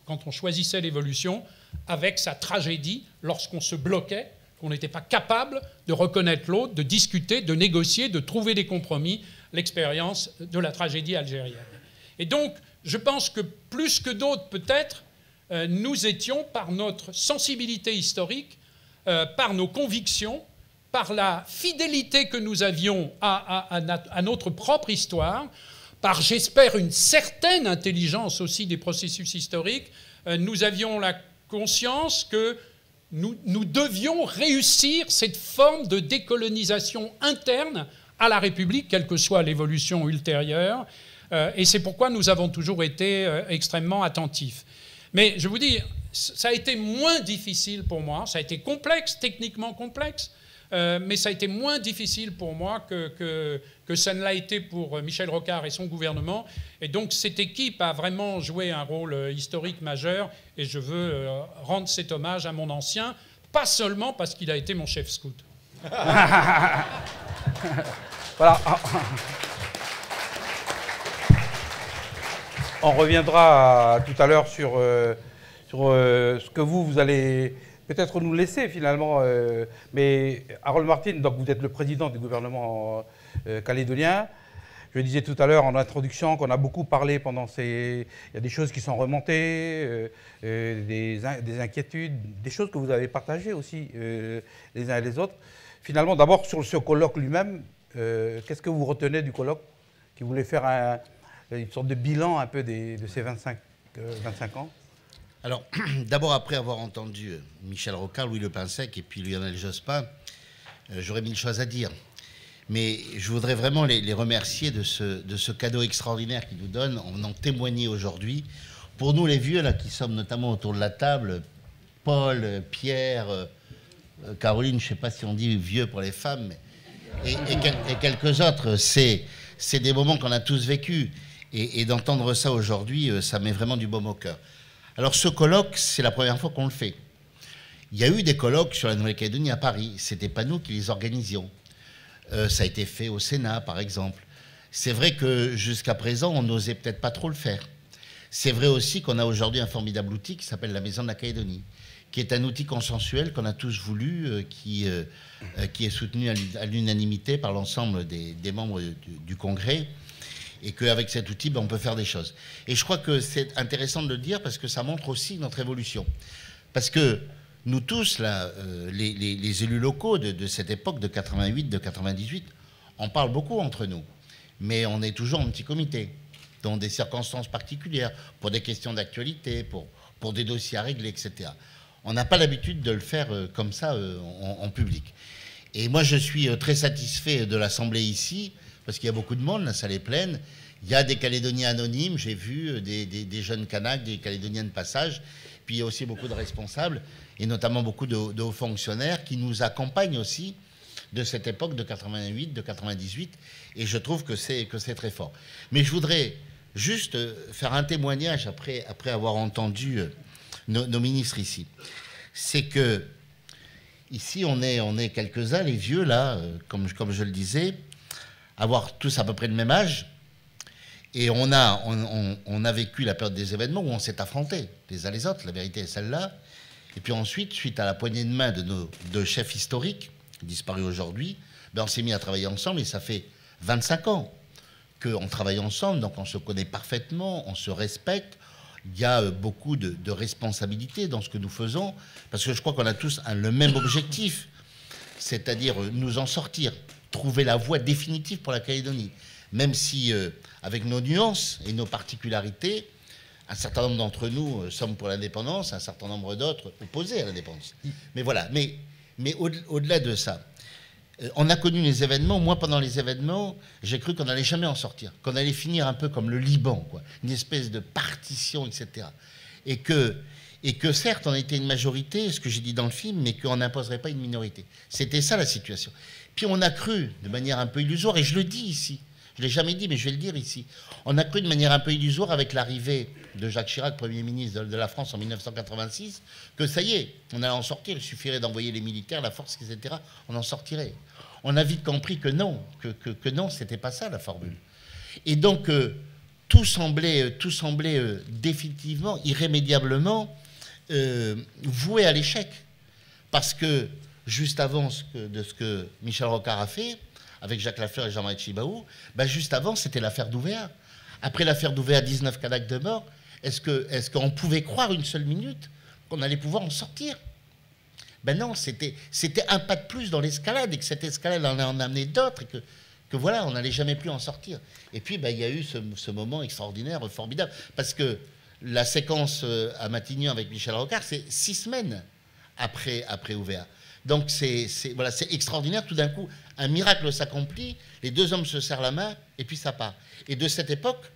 quand on choisissait l'évolution, avec sa tragédie, lorsqu'on se bloquait, qu'on n'était pas capable de reconnaître l'autre, de discuter, de négocier, de trouver des compromis, l'expérience de la tragédie algérienne. Et donc, je pense que plus que d'autres, peut-être, nous étions, par notre sensibilité historique, par nos convictions, par la fidélité que nous avions à notre propre histoire, par, j'espère, une certaine intelligence aussi des processus historiques, nous avions la conscience que nous devions réussir cette forme de décolonisation interne à la République, quelle que soit l'évolution ultérieure. Et c'est pourquoi nous avons toujours été extrêmement attentifs. Mais je vous dis, ça a été moins difficile pour moi, ça a été complexe, techniquement complexe, mais ça a été moins difficile pour moi que ça ne l'a été pour Michel Rocard et son gouvernement. Et donc cette équipe a vraiment joué un rôle historique majeur et je veux rendre cet hommage à mon ancien, pas seulement parce qu'il a été mon chef scout. Voilà. On reviendra tout à l'heure sur ce que vous allez peut-être nous laisser finalement. Mais Harold Martin, donc vous êtes le président du gouvernement calédonien. Je disais tout à l'heure en introduction qu'on a beaucoup parlé pendant ces... Il y a des choses qui sont remontées, des inquiétudes, des choses que vous avez partagées aussi les uns et les autres. Finalement, d'abord sur ce colloque lui-même, qu'est-ce que vous retenez du colloque qui voulait faire une sorte de bilan un peu de ces 25 ans? Alors, d'abord, après avoir entendu Michel Rocard, Louis Lepinsec et puis Lionel Jospin, j'aurais mille choses à dire. Mais je voudrais vraiment les remercier de ce cadeau extraordinaire qu'ils nous donnent, en témoigner aujourd'hui. Pour nous, les vieux, là, qui sommes notamment autour de la table, Paul, Pierre, Caroline, je ne sais pas si on dit vieux pour les femmes, et quelques autres, c'est des moments qu'on a tous vécus. Et d'entendre ça aujourd'hui, ça met vraiment du baume au cœur. Alors ce colloque, c'est la première fois qu'on le fait. Il y a eu des colloques sur la Nouvelle-Calédonie à Paris. Ce n'était pas nous qui les organisions. Ça a été fait au Sénat, par exemple. C'est vrai que jusqu'à présent, on n'osait peut-être pas trop le faire. C'est vrai aussi qu'on a aujourd'hui un formidable outil qui s'appelle la Maison de la Calédonie, qui est un outil consensuel qu'on a tous voulu, qui est soutenu à l'unanimité par l'ensemble des membres du Congrès. Et qu'avec cet outil, on peut faire des choses. Et je crois que c'est intéressant de le dire parce que ça montre aussi notre évolution. Parce que nous tous, là, les élus locaux de cette époque, de 88, de 98, on parle beaucoup entre nous. Mais on est toujours en petit comité, dans des circonstances particulières, pour des questions d'actualité, pour des dossiers à régler, etc. On n'a pas l'habitude de le faire comme ça en public. Et moi, je suis très satisfait de l'Assemblée ici, parce qu'il y a beaucoup de monde, la salle est pleine. Il y a des Calédoniens anonymes, j'ai vu des jeunes Kanaks, des Calédoniens de passage. Puis il y a aussi beaucoup de responsables, et notamment beaucoup de hauts fonctionnaires qui nous accompagnent aussi de cette époque de 88, de 98. Et je trouve que c'est très fort. Mais je voudrais juste faire un témoignage après avoir entendu nos ministres ici. C'est que ici, on est quelques-uns, les vieux, là, comme je le disais, avoir tous à peu près le même âge. Et on a vécu la période des événements où on s'est affrontés les uns les autres, la vérité est celle-là. Et puis ensuite, suite à la poignée de main de nos deux chefs historiques, disparus aujourd'hui, on s'est mis à travailler ensemble et ça fait 25 ans qu'on travaille ensemble, donc on se connaît parfaitement, on se respecte, il y a beaucoup de responsabilités dans ce que nous faisons, parce que je crois qu'on a tous le même objectif, c'est-à-dire nous en sortir, trouver la voie définitive pour la Calédonie, même si, avec nos nuances et nos particularités, un certain nombre d'entre nous sommes pour l'indépendance, un certain nombre d'autres opposés à l'indépendance. Mais voilà, mais au-delà de ça, on a connu les événements. Moi, pendant les événements, j'ai cru qu'on n'allait jamais en sortir, qu'on allait finir un peu comme le Liban, quoi, une espèce de partition, etc. Et que certes, on était une majorité, ce que j'ai dit dans le film, mais qu'on n'imposerait pas une minorité. C'était ça la situation. Puis on a cru, de manière un peu illusoire, et je le dis ici, je ne l'ai jamais dit, mais je vais le dire ici, on a cru de manière un peu illusoire avec l'arrivée de Jacques Chirac, Premier ministre de la France en 1986, que ça y est, on allait en sortir, il suffirait d'envoyer les militaires, la force, etc., on en sortirait. On a vite compris que non, que non, c'était pas ça la formule. Et donc, tout semblait définitivement, irrémédiablement voué à l'échec. Parce que, juste avant ce que Michel Rocard a fait, avec Jacques Lafleur et Jean-Marie Tjibaou, juste avant, c'était l'affaire d'Ouvéa. Après l'affaire d'Ouvéa, 19 Kanaks de mort, est-ce qu'on pouvait croire une seule minute qu'on allait pouvoir en sortir? Ben non, c'était un pas de plus dans l'escalade, et que cette escalade en a amené d'autres, et que voilà, on n'allait jamais plus en sortir. Et puis, il y a eu ce moment extraordinaire, formidable, parce que la séquence à Matignon avec Michel Rocard, c'est 6 semaines après Ouvéa. Donc c'est extraordinaire, tout d'un coup, un miracle s'accomplit, les deux hommes se serrent la main, et puis ça part. Et de cette époque,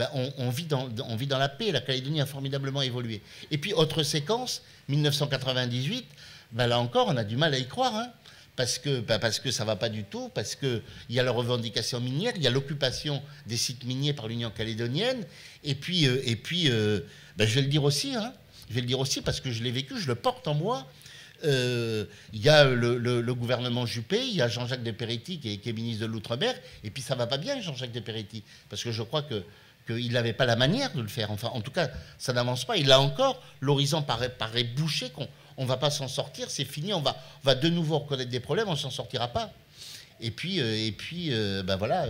on vit dans la paix. La Calédonie a formidablement évolué. Et puis, autre séquence, 1998, là encore, on a du mal à y croire, hein, parce que ça ne va pas du tout, parce qu'il y a la revendication minière, il y a l'occupation des sites miniers par l'Union calédonienne, et puis je vais le dire aussi, parce que je l'ai vécu, je le porte en moi. Il y a le gouvernement Juppé, il y a Jean-Jacques de Peretti qui est ministre de l'Outre-mer, et puis ça ne va pas bien, Jean-Jacques de Peretti, parce que je crois qu'il n'avait pas la manière de le faire. Enfin, en tout cas, ça n'avance pas. Et là encore, l'horizon paraît bouché, qu'on ne va pas s'en sortir, c'est fini, on va de nouveau reconnaître des problèmes, on ne s'en sortira pas. Et puis voilà,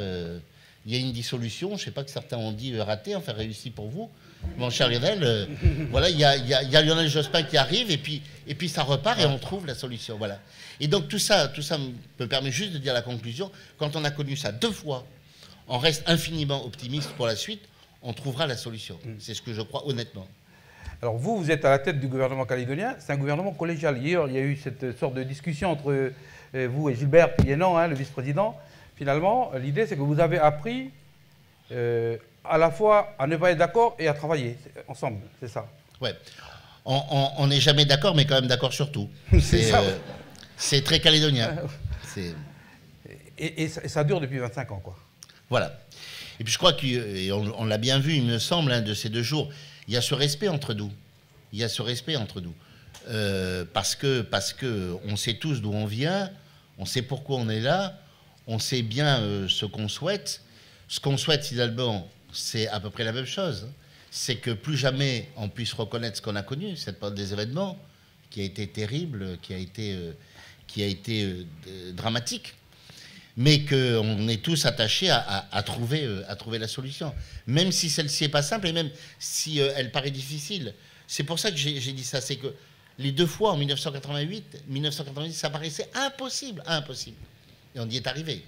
il y a une dissolution, je ne sais pas que certains ont dit ratée, enfin réussi pour vous, mon cher Lionel, voilà, il y a Lionel Jospin qui arrive, et puis ça repart et on trouve la solution, voilà. Et donc tout ça me permet juste de dire la conclusion. Quand on a connu ça 2 fois, on reste infiniment optimiste pour la suite, on trouvera la solution. C'est ce que je crois honnêtement. Alors vous êtes à la tête du gouvernement calédonien, c'est un gouvernement collégial. Hier, il y a eu cette sorte de discussion entre vous et Gilbert Piénon, le vice-président. Finalement, l'idée c'est que vous avez appris à la fois à ne pas être d'accord et à travailler ensemble, c'est ça? Ouais. On n'est jamais d'accord, mais quand même d'accord sur tout. C'est très calédonien. Et ça dure depuis 25 ans, quoi. Voilà. Et puis je crois qu'on l'a bien vu, il me semble, de ces 2 jours, il y a ce respect entre nous. Il y a ce respect entre nous. Parce que on sait tous d'où on vient, on sait pourquoi on est là, on sait bien ce qu'on souhaite. Ce qu'on souhaite, finalement, c'est à peu près la même chose. C'est que plus jamais on puisse reconnaître ce qu'on a connu, cette période des événements, qui a été terrible, qui a été dramatique, mais qu'on est tous attachés à trouver la solution. Même si celle-ci n'est pas simple, et même si elle paraît difficile. C'est pour ça que j'ai dit ça, c'est que les 2 fois, en 1988, 1990, ça paraissait impossible. Et on y est arrivé.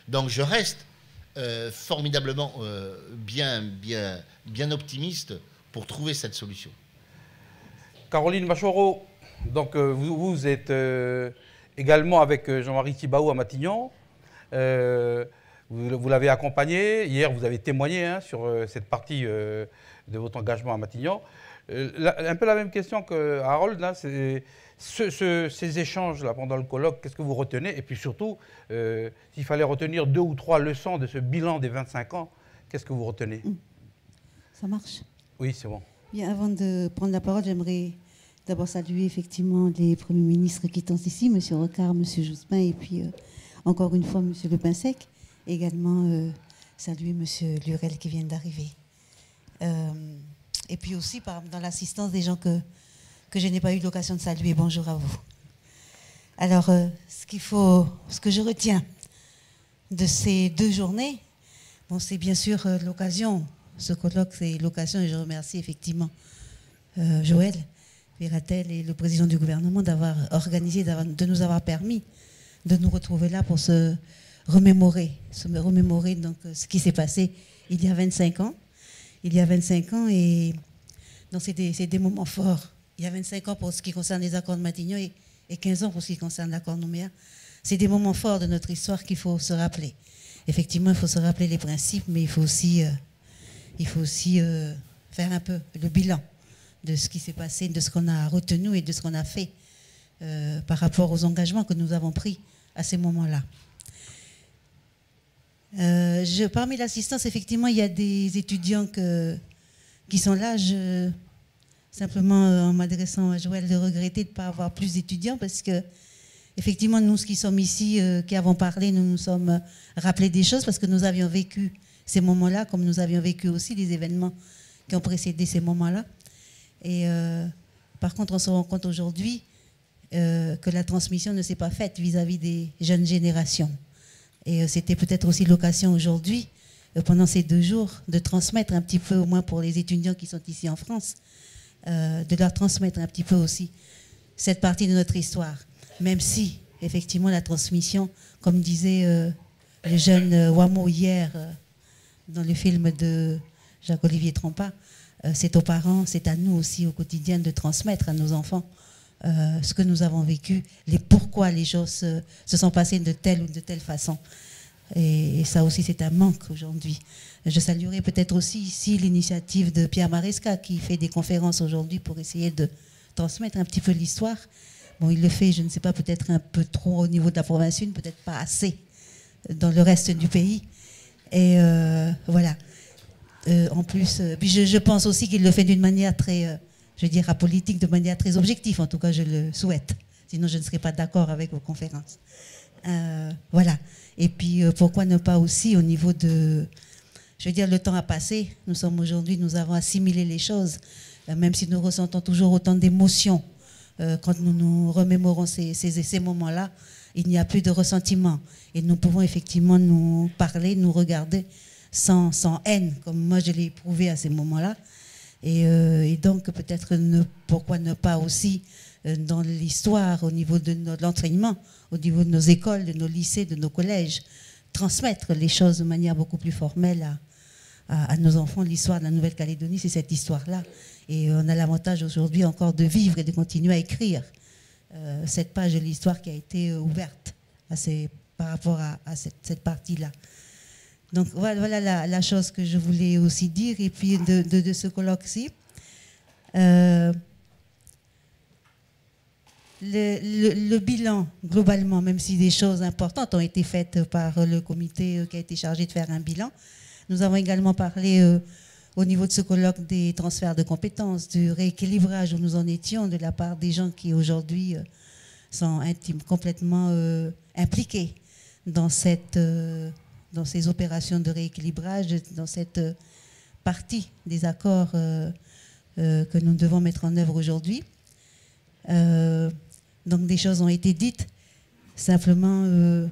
Donc je reste formidablement bien optimiste pour trouver cette solution. Caroline Machoro, donc vous êtes également avec Jean-Marie Tjibaou à Matignon. Vous l'avez accompagné. Hier, vous avez témoigné sur cette partie de votre engagement à Matignon. Un peu la même question que Harold, c'est ces échanges-là pendant le colloque, qu'est-ce que vous retenez? Et puis surtout, s'il fallait retenir 2 ou 3 leçons de ce bilan des 25 ans, qu'est-ce que vous retenez? Ça marche? Oui, c'est bon. Bien, avant de prendre la parole, j'aimerais d'abord saluer effectivement les premiers ministres qui sont ici, M. Rocard, M. Jospin, et puis encore une fois M. Le Pinsec. Également saluer M. Lurel qui vient d'arriver. Et puis aussi dans l'assistance des gens que je n'ai pas eu l'occasion de saluer. Bonjour à vous. Alors, ce que je retiens de ces 2 journées, bon, c'est bien sûr l'occasion ce colloque, c'est l'occasion, et je remercie effectivement Joël Viratel et le président du gouvernement d'avoir organisé, de nous avoir permis de nous retrouver là pour se remémorer donc, ce qui s'est passé il y a 25 ans. Il y a 25 ans, et donc c'est des moments forts. Il y a 25 ans pour ce qui concerne les accords de Matignon et 15 ans pour ce qui concerne l'accord Nouméa. C'est des moments forts de notre histoire qu'il faut se rappeler. Effectivement, il faut se rappeler les principes, mais il faut aussi faire un peu le bilan de ce qui s'est passé, de ce qu'on a retenu et de ce qu'on a fait par rapport aux engagements que nous avons pris à ces moments-là. Parmi l'assistance, effectivement, il y a des étudiants qui sont là. Simplement, en m'adressant à Joël, de regretter de ne pas avoir plus d'étudiants parce que, effectivement, nous qui sommes ici, qui avons parlé, nous nous sommes rappelés des choses parce que nous avions vécu ces moments-là, comme nous avions vécu aussi les événements qui ont précédé ces moments-là. Et par contre, on se rend compte aujourd'hui que la transmission ne s'est pas faite vis-à-vis des jeunes générations. Et c'était peut-être aussi l'occasion aujourd'hui, pendant ces 2 jours, de transmettre un petit peu, au moins pour les étudiants qui sont ici en France, de leur transmettre un petit peu aussi cette partie de notre histoire. Même si, effectivement, la transmission, comme disait le jeune Wamo hier dans le film de Jacques-Olivier Trompa, c'est aux parents, c'est à nous aussi au quotidien de transmettre à nos enfants ce que nous avons vécu, pourquoi les choses se sont passées de telle ou de telle façon. Et ça aussi, c'est un manque aujourd'hui. Je saluerai peut-être aussi ici l'initiative de Pierre Maresca qui fait des conférences aujourd'hui pour essayer de transmettre un petit peu l'histoire. Bon, il le fait, je ne sais pas, peut-être un peu trop au niveau de la province 1, peut-être pas assez dans le reste du pays. Et voilà. En plus, puis je pense aussi qu'il le fait d'une manière très... je veux dire, apolitique, de manière très objective. En tout cas, je le souhaite. Sinon, je ne serais pas d'accord avec vos conférences. Voilà. Et puis, pourquoi ne pas aussi, au niveau de... Je veux dire, le temps a passé. Nous sommes aujourd'hui, nous avons assimilé les choses. Même si nous ressentons toujours autant d'émotions quand nous nous remémorons ces moments-là, il n'y a plus de ressentiment. Et nous pouvons effectivement nous parler, nous regarder sans haine, comme moi je l'ai éprouvé à ces moments-là. Et donc, peut-être, pourquoi ne pas aussi, dans l'histoire, au niveau de l'enseignement, au niveau de nos écoles, de nos lycées, de nos collèges, transmettre les choses de manière beaucoup plus formelle à nos enfants. L'histoire de la Nouvelle-Calédonie, c'est cette histoire-là. Et on a l'avantage aujourd'hui encore de vivre et de continuer à écrire cette page de l'histoire qui a été ouverte par rapport à cette partie-là. Donc voilà la chose que je voulais aussi dire. Et puis de ce colloque-ci, le bilan, globalement, même si des choses importantes ont été faites par le comité qui a été chargé de faire un bilan, nous avons également parlé au niveau de ce colloque des transferts de compétences, du rééquilibrage où nous en étions de la part des gens qui aujourd'hui sont complètement impliqués dans ces opérations de rééquilibrage, dans cette partie des accords que nous devons mettre en œuvre aujourd'hui. Donc des choses ont été dites. Simplement,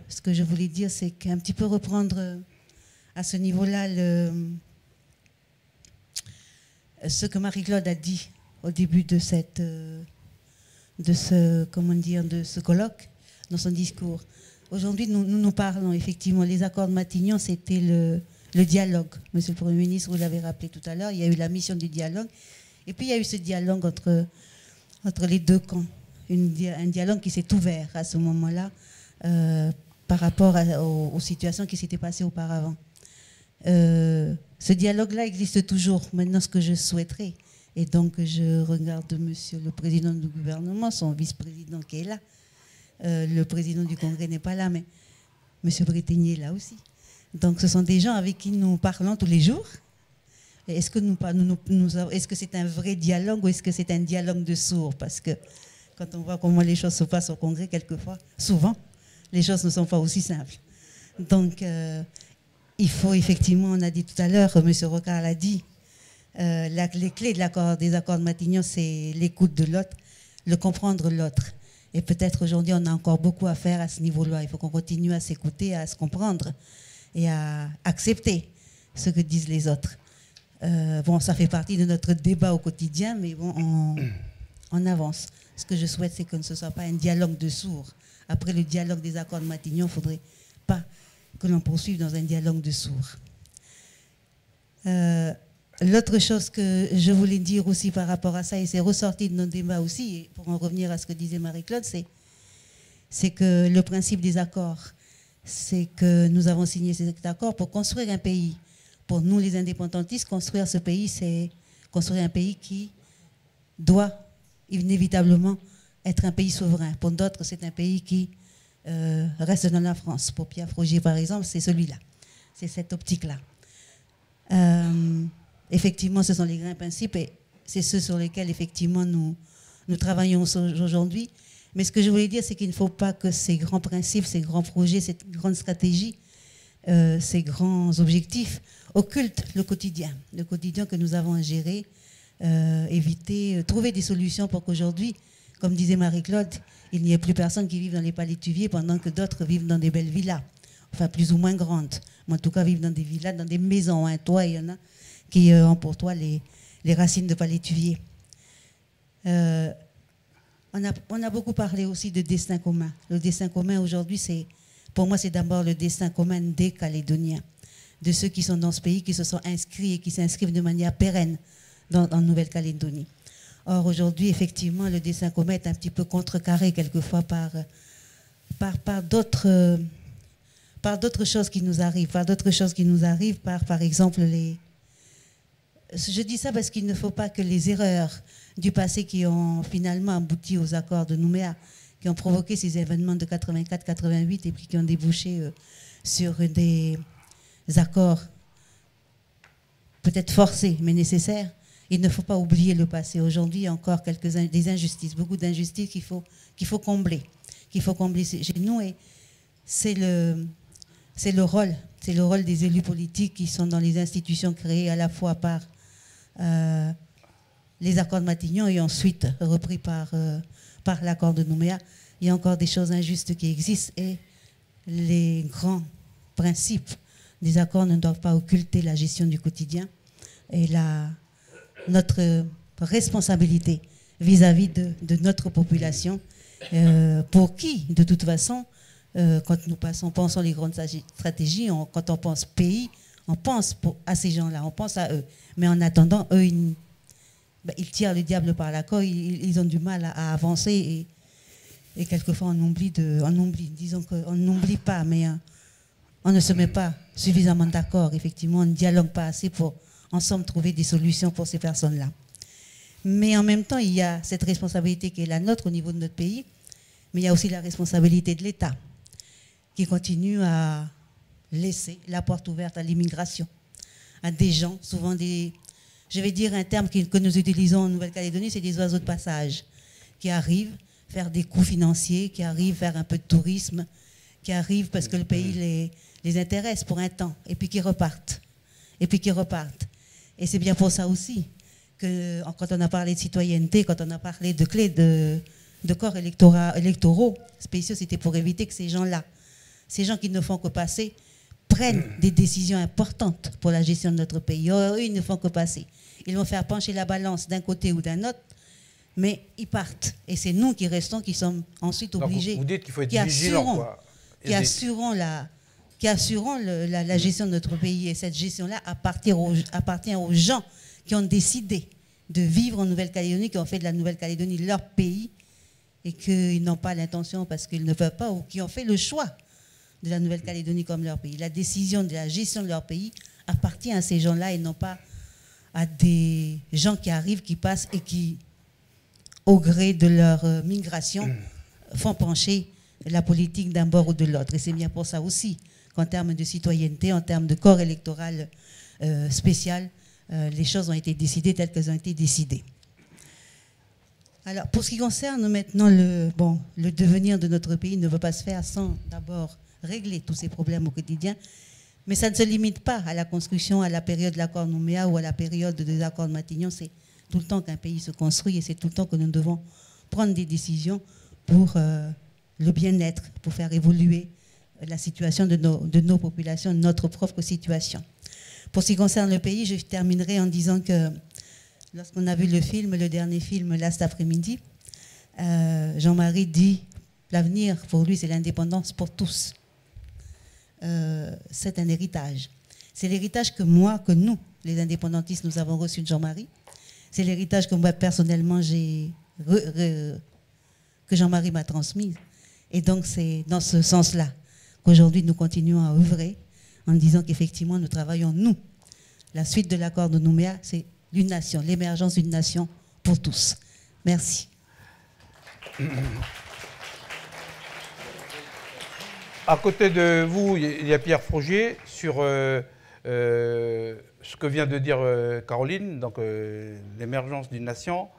ce que je voulais dire, c'est qu'un petit peu reprendre à ce niveau-là ce que Marie-Claude a dit au début de ce colloque, dans son discours. Aujourd'hui, nous parlons effectivement, les accords de Matignon, c'était le dialogue. Monsieur le Premier ministre, vous l'avez rappelé tout à l'heure, il y a eu la mission du dialogue. Et puis, il y a eu ce dialogue entre les deux camps. Un dialogue qui s'est ouvert à ce moment-là par rapport aux situations qui s'étaient passées auparavant. Ce dialogue-là existe toujours. Maintenant, ce que je souhaiterais, et donc je regarde monsieur le président du gouvernement, son vice-président qui est là, le président du Congrès n'est pas là, mais monsieur Bretigny est là aussi. Donc ce sont des gens avec qui nous parlons tous les jours. Est-ce que c'est un vrai dialogue ou est-ce que c'est un dialogue de sourds? Parce que quand on voit comment les choses se passent au Congrès, quelquefois, souvent, les choses ne sont pas aussi simples. Donc, il faut effectivement, on a dit tout à l'heure, M. Rocard l'a dit, les clés des accords de Matignon, c'est l'écoute de l'autre, le comprendre l'autre. Et peut-être aujourd'hui, on a encore beaucoup à faire à ce niveau-là. Il faut qu'on continue à s'écouter, à se comprendre et à accepter ce que disent les autres. Bon, ça fait partie de notre débat au quotidien, mais bon, on avance. Ce que je souhaite, c'est que ce ne soit pas un dialogue de sourds. Après le dialogue des accords de Matignon, il ne faudrait pas que l'on poursuive dans un dialogue de sourds. L'autre chose que je voulais dire aussi par rapport à ça, et c'est ressorti de nos débats aussi, et pour en revenir à ce que disait Marie-Claude, c'est que le principe des accords, c'est que nous avons signé ces accords pour construire un pays. Pour nous, les indépendantistes, construire ce pays, c'est construire un pays qui doit inévitablement être un pays souverain. Pour d'autres, c'est un pays qui reste dans la France. Pour Pierre Frogier, par exemple, c'est celui-là. C'est cette optique-là. Effectivement, ce sont les grands principes et c'est ceux sur lesquels, effectivement, nous travaillons aujourd'hui. Mais ce que je voulais dire, c'est qu'il ne faut pas que ces grands principes, ces grands projets, cette grande stratégie, ces grands objectifs occultent le quotidien que nous avons à gérer, éviter, trouver des solutions pour qu'aujourd'hui, comme disait Marie-Claude, il n'y ait plus personne qui vive dans les palétuviers pendant que d'autres vivent dans des belles villas, enfin plus ou moins grandes, mais en tout cas vivent dans des villas, dans des maisons, un toit, il y en a qui ont pour toi les racines de palétuvier. On a beaucoup parlé aussi de destin commun. Le destin commun aujourd'hui, pour moi, c'est d'abord le destin commun des Calédoniens, de ceux qui sont dans ce pays, qui se sont inscrits et qui s'inscrivent de manière pérenne en Nouvelle-Calédonie. Or, aujourd'hui, effectivement, le destin commun est un petit peu contrecarré quelquefois par d'autres choses qui nous arrivent, par exemple, je dis ça parce qu'il ne faut pas que les erreurs du passé qui ont finalement abouti aux accords de Nouméa, qui ont provoqué ces événements de 84-88 et puis qui ont débouché sur des accords peut-être forcés mais nécessaires. Il ne faut pas oublier le passé. Aujourd'hui, il y a encore des injustices, beaucoup d'injustices qu'il faut combler. Chez nous, et c'est le rôle des élus politiques qui sont dans les institutions créées à la fois par les accords de Matignon et ensuite repris par l'accord de Nouméa. Il y a encore des choses injustes qui existent et les grands principes des accords ne doivent pas occulter la gestion du quotidien et notre responsabilité vis-à-vis de notre population, pour qui, de toute façon, quand nous pensons les grandes stratégies, quand on pense pays, on pense à ces gens-là, on pense à eux. Mais en attendant, eux, ils tirent le diable par la queue, ils ont du mal à avancer et quelquefois on oublie, disons qu'on n'oublie pas, mais on ne se met pas suffisamment d'accord, effectivement, on ne dialogue pas assez pour ensemble trouver des solutions pour ces personnes-là. Mais en même temps, il y a cette responsabilité qui est la nôtre au niveau de notre pays, mais il y a aussi la responsabilité de l'État qui continue à laisser la porte ouverte à l'immigration, à des gens, souvent je vais dire un terme que nous utilisons en Nouvelle-Calédonie, c'est des oiseaux de passage, qui arrivent faire des coûts financiers, qui arrivent faire un peu de tourisme, qui arrivent parce que le pays les intéresse pour un temps, et puis qui repartent. Et c'est bien pour ça aussi que quand on a parlé de citoyenneté, quand on a parlé de clés de corps électoraux spéciaux, c'était pour éviter que ces gens-là, ces gens qui ne font que passer, prennent des décisions importantes pour la gestion de notre pays. Eux, ils ne font que passer. Ils vont faire pencher la balance d'un côté ou d'un autre, mais ils partent. Et c'est nous qui restons, qui sommes ensuite obligés. Vous dites qu'il faut être vigilant, quoi. Qui assurons la gestion de notre pays. Et cette gestion-là appartient aux gens qui ont décidé de vivre en Nouvelle-Calédonie, qui ont fait de la Nouvelle-Calédonie leur pays et qu'ils n'ont pas l'intention parce qu'ils ne peuvent pas, ou qui ont fait le choix de la Nouvelle-Calédonie comme leur pays. La décision de la gestion de leur pays appartient à ces gens-là et non pas à des gens qui arrivent, qui passent et qui, au gré de leur migration, font pencher la politique d'un bord ou de l'autre. Et c'est bien pour ça aussi qu'en termes de citoyenneté, en termes de corps électoral spécial, les choses ont été décidées telles qu'elles ont été décidées. Alors, pour ce qui concerne maintenant le devenir de notre pays, ne va pas se faire sans d'abord régler tous ces problèmes au quotidien. Mais ça ne se limite pas à la construction, à la période de l'accord Nouméa ou à la période des accords de Matignon. C'est tout le temps qu'un pays se construit et c'est tout le temps que nous devons prendre des décisions pour le bien-être, pour faire évoluer la situation de nos populations, notre propre situation. Pour ce qui concerne le pays, je terminerai en disant que lorsqu'on a vu le film, le dernier film, là, cet après-midi, Jean-Marie dit l'avenir, pour lui, c'est l'indépendance pour tous. C'est un héritage. C'est l'héritage que moi, que nous, les indépendantistes, nous avons reçu de Jean-Marie. C'est l'héritage que moi, personnellement, que Jean-Marie m'a transmis. Et donc, c'est dans ce sens-là qu'aujourd'hui, nous continuons à œuvrer en disant qu'effectivement, nous travaillons, nous. La suite de l'accord de Nouméa, c'est une nation, l'émergence d'une nation pour tous. Merci. À côté de vous, il y a Pierre Frogier sur ce que vient de dire Caroline, donc l'émergence d'une nation,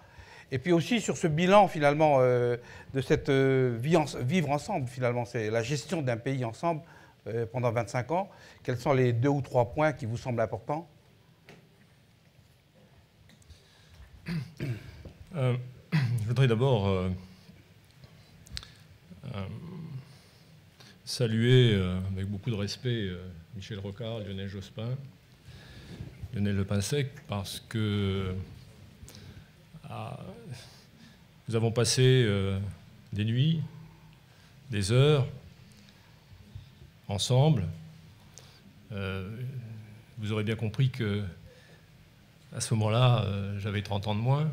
et puis aussi sur ce bilan finalement de cette vivre ensemble finalement, c'est la gestion d'un pays ensemble pendant 25 ans. Quels sont les 2 ou 3 points qui vous semblent importants? Je voudrais d'abord saluer avec beaucoup de respect Michel Rocard, Lionel Jospin, Lionel Lepensec, parce que nous avons passé des nuits, des heures ensemble. Vous aurez bien compris que à ce moment-là, j'avais 30 ans de moins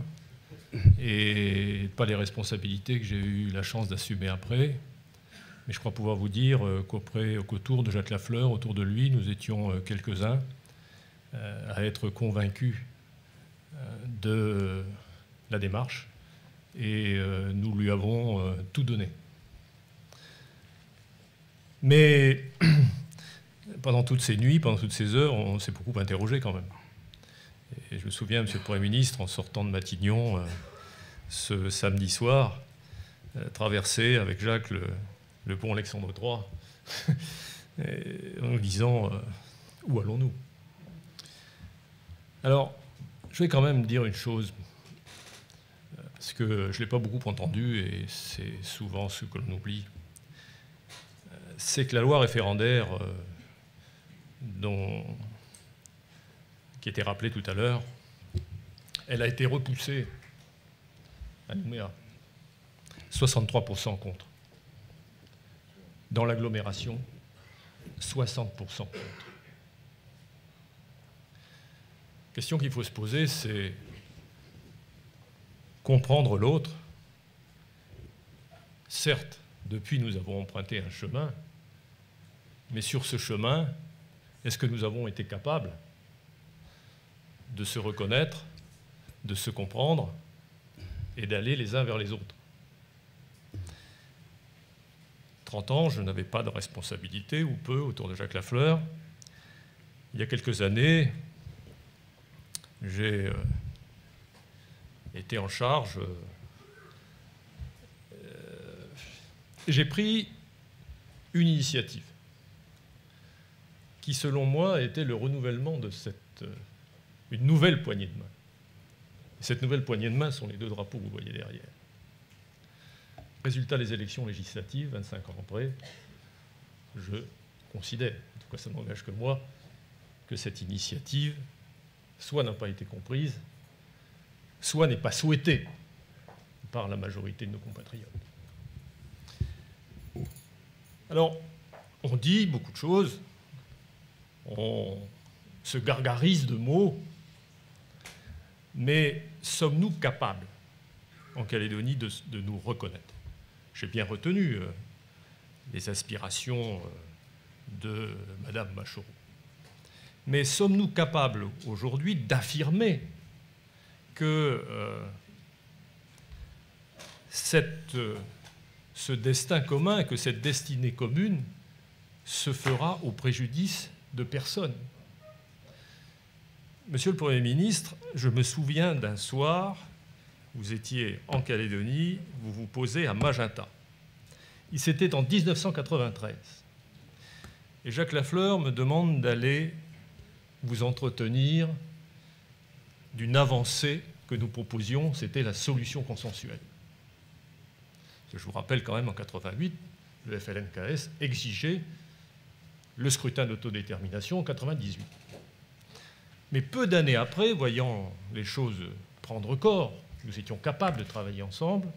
et pas les responsabilités que j'ai eu la chance d'assumer après. Mais je crois pouvoir vous dire qu'autour de Jacques Lafleur, autour de lui, nous étions quelques-uns à être convaincus de la démarche et nous lui avons tout donné. Mais pendant toutes ces nuits, pendant toutes ces heures, on s'est beaucoup interrogé quand même. Et je me souviens, Monsieur le Premier ministre, en sortant de Matignon ce samedi soir, traverser avec Jacques le pont Alexandre III, en nous disant où allons-nous? Alors, je vais quand même dire une chose, parce que je ne l'ai pas beaucoup entendu, et c'est souvent ce que l'on oublie. C'est que la loi référendaire qui était rappelée tout à l'heure, elle a été repoussée à Nouméa. 63% contre. Dans l'agglomération, 60% contre. La question qu'il faut se poser, c'est comprendre l'autre. Certes, depuis, nous avons emprunté un chemin, mais sur ce chemin, est-ce que nous avons été capables de se reconnaître, de se comprendre et d'aller les uns vers les autres? 30 ans, je n'avais pas de responsabilité, ou peu, autour de Jacques Lafleur. Il y a quelques années, j'ai été en charge. J'ai pris une initiative qui, selon moi, était le renouvellement de une nouvelle poignée de main. Et cette nouvelle poignée de main sont les 2 drapeaux que vous voyez derrière. Résultat des élections législatives, 25 ans après, je considère, en tout cas ça n'engage que moi, que cette initiative soit n'a pas été comprise, soit n'est pas souhaitée par la majorité de nos compatriotes. Alors, on dit beaucoup de choses, on se gargarise de mots, mais sommes-nous capables, en Calédonie, de nous reconnaître? J'ai bien retenu les aspirations de Madame Machoro. Mais sommes-nous capables aujourd'hui d'affirmer que ce destin commun, que cette destinée commune se fera au préjudice de personne? Monsieur le Premier ministre, je me souviens d'un soir, vous étiez en Calédonie, vous vous posez à Magenta. C'était en 1993. Et Jacques Lafleur me demande d'aller vous entretenir d'une avancée que nous proposions, c'était la solution consensuelle. Je vous rappelle quand même, en 88, le FLNKS exigeait le scrutin d'autodétermination en 98. Mais peu d'années après, voyant les choses prendre corps, nous étions capables de travailler ensemble,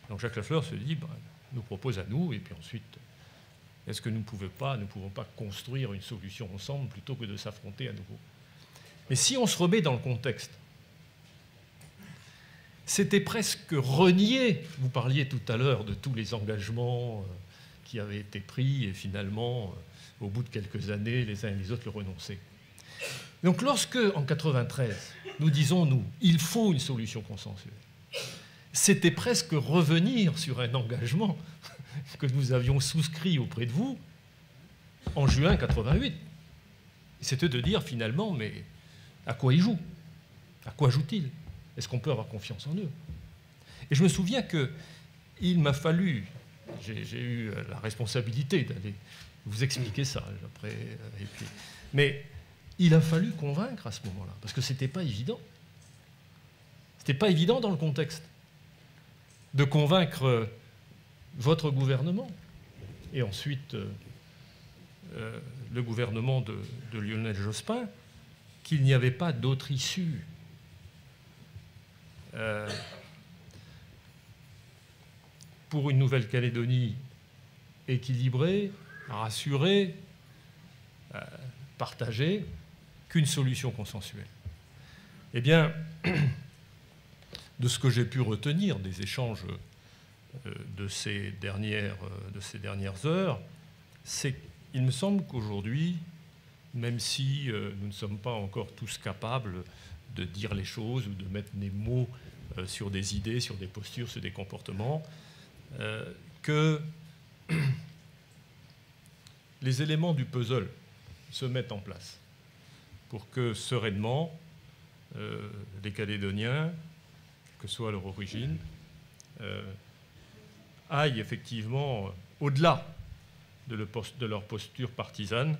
donc Jacques Lafleur se dit, nous propose à nous, et puis ensuite, est-ce que nous ne pouvons pas construire une solution ensemble plutôt que de s'affronter à nouveau? Mais si on se remet dans le contexte, c'était presque renier, vous parliez tout à l'heure de tous les engagements qui avaient été pris, et finalement, au bout de quelques années, les uns et les autres le renonçaient. Donc lorsque, en 1993, nous disons, nous, il faut une solution consensuelle, c'était presque revenir sur un engagement que nous avions souscrit auprès de vous en juin 88. C'était de dire finalement, mais à quoi ils jouent? À quoi jouent-ils? Est-ce qu'on peut avoir confiance en eux? Et je me souviens qu'il m'a fallu, j'ai eu la responsabilité d'aller vous expliquer ça après, mais il a fallu convaincre à ce moment-là, parce que ce n'était pas évident. Ce n'était pas évident dans le contexte de convaincre votre gouvernement et ensuite le gouvernement de Lionel Jospin qu'il n'y avait pas d'autre issue. Pour une Nouvelle-Calédonie équilibrée, rassurée, partagée, qu'une solution consensuelle. Eh bien, de ce que j'ai pu retenir des échanges de ces dernières heures, c'est qu'il me semble qu'aujourd'hui, même si nous ne sommes pas encore tous capables de dire les choses ou de mettre des mots sur des idées, sur des postures, sur des comportements, que les éléments du puzzle se mettent en place pour que sereinement les Calédoniens, que soit leur origine, aillent effectivement au-delà de leur posture partisane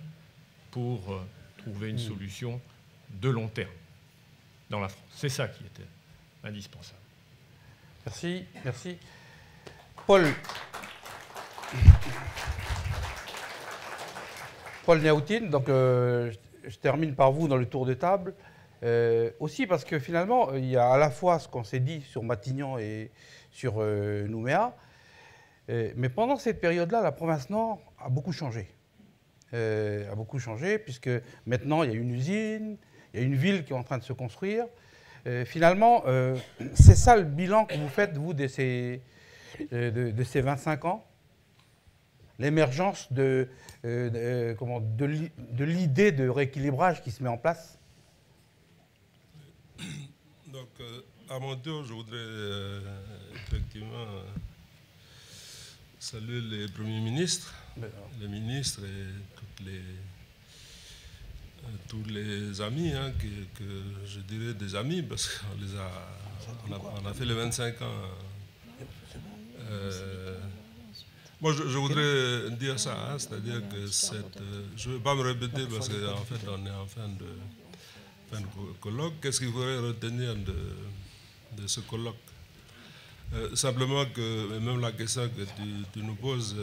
pour trouver une solution de long terme dans la France. C'est ça qui était indispensable. Merci, merci. Paul Niaoutine, donc je termine par vous dans le tour de table. Aussi parce que finalement, il y a à la fois ce qu'on s'est dit sur Matignon et sur Nouméa, mais pendant cette période-là, la province Nord a beaucoup changé. Puisque maintenant, il y a une usine, il y a une ville qui est en train de se construire. Finalement, c'est ça le bilan que vous faites, vous, de ces 25 ans? L'émergence de l'idée de rééquilibrage qui se met en place? Donc, à mon tour, je voudrais effectivement saluer les premiers ministres, les ministres et tous les amis, hein, que je dirais des amis, parce qu'on a fait les 25 ans. Moi, je voudrais dire ça, hein, c'est-à-dire que je ne vais pas me répéter parce qu'en fait, on est en fin de colloque. Qu'est-ce qu'il faudrait retenir de ce colloque? Simplement que même la question que tu me poses,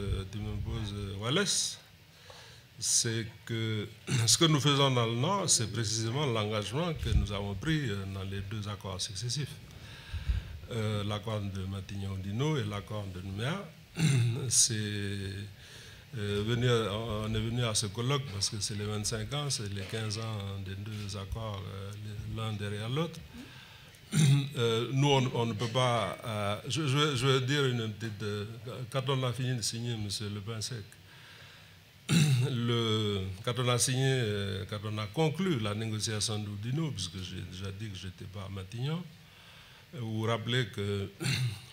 Wallace, c'est que ce que nous faisons dans le Nord, c'est précisément l'engagement que nous avons pris dans les deux accords successifs. L'accord de Matignon-Oudinot et l'accord de Nouméa. On est venu à ce colloque parce que c'est les 25 ans, c'est les 15 ans des deux accords, l'un derrière l'autre. Nous, on ne peut pas... je vais dire une petite... quand on a fini de signer, M. Le Pinsec, quand on a conclu la négociation d'Oudinot, puisque j'ai déjà dit que je n'étais pas à Matignon, vous vous rappelez que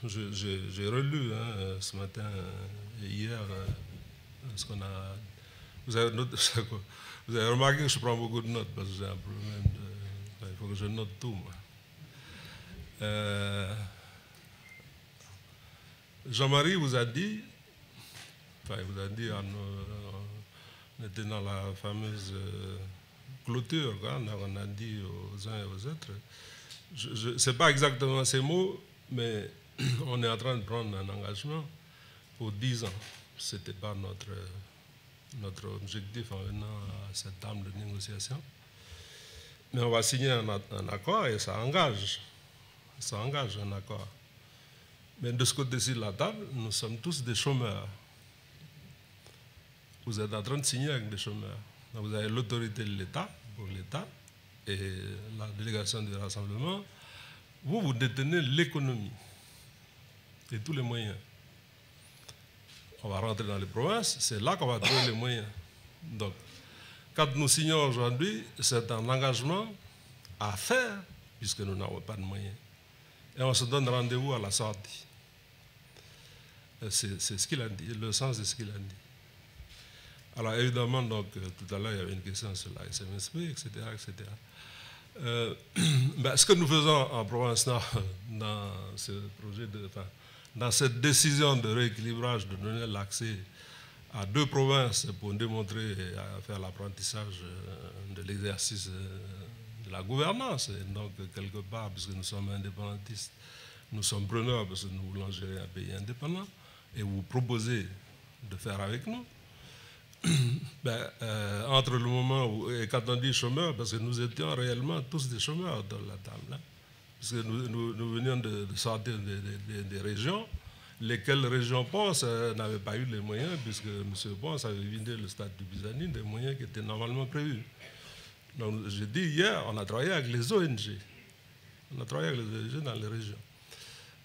j'ai relu ce matin et hier ce qu'on a... Vous avez remarqué que je prends beaucoup de notes parce que j'ai un problème de... Il faut que je note tout, moi. Jean-Marie vous a dit, on était dans la fameuse clôture, quoi, on a dit aux uns et aux autres, ce n'est pas exactement ces mots, mais on est en train de prendre un engagement pour 10 ans. Ce n'était pas notre objectif en venant à cette table de négociation. Mais on va signer un accord et ça engage un accord. Mais de ce côté-ci de la table, nous sommes tous des chômeurs. Vous êtes en train de signer avec des chômeurs. Donc vous avez l'autorité de l'État, pour l'État, et la délégation du rassemblement. Vous détenez l'économie et tous les moyens. On va rentrer dans les provinces, c'est là qu'on va trouver les moyens. Donc, quand nous signons aujourd'hui, c'est un engagement à faire, puisque nous n'avons pas de moyens. Et on se donne rendez-vous à la sortie. C'est ce qu'il a dit, le sens de ce qu'il a dit. Alors évidemment, donc, tout à l'heure, il y avait une question sur la SMSP, etc. Ce que nous faisons en province Nord, dans ce projet dans cette décision de rééquilibrage, de donner l'accès à 2 provinces pour démontrer et faire l'apprentissage de l'exercice de la gouvernance. Et donc, quelque part, puisque nous sommes indépendantistes, nous sommes preneurs parce que nous voulons gérer un pays indépendant, et vous proposez de faire avec nous. Entre le moment où, et quand on dit chômeurs, parce que nous étions réellement tous des chômeurs dans la table, hein, parce que nous venions de sortir des régions, lesquelles régions Ponce n'avaient pas eu les moyens, puisque M. Ponce avait vidé le stade du Pisani des moyens qui étaient normalement prévus. Donc, j'ai dit hier, on a travaillé avec les ONG. On a travaillé avec les ONG dans les régions.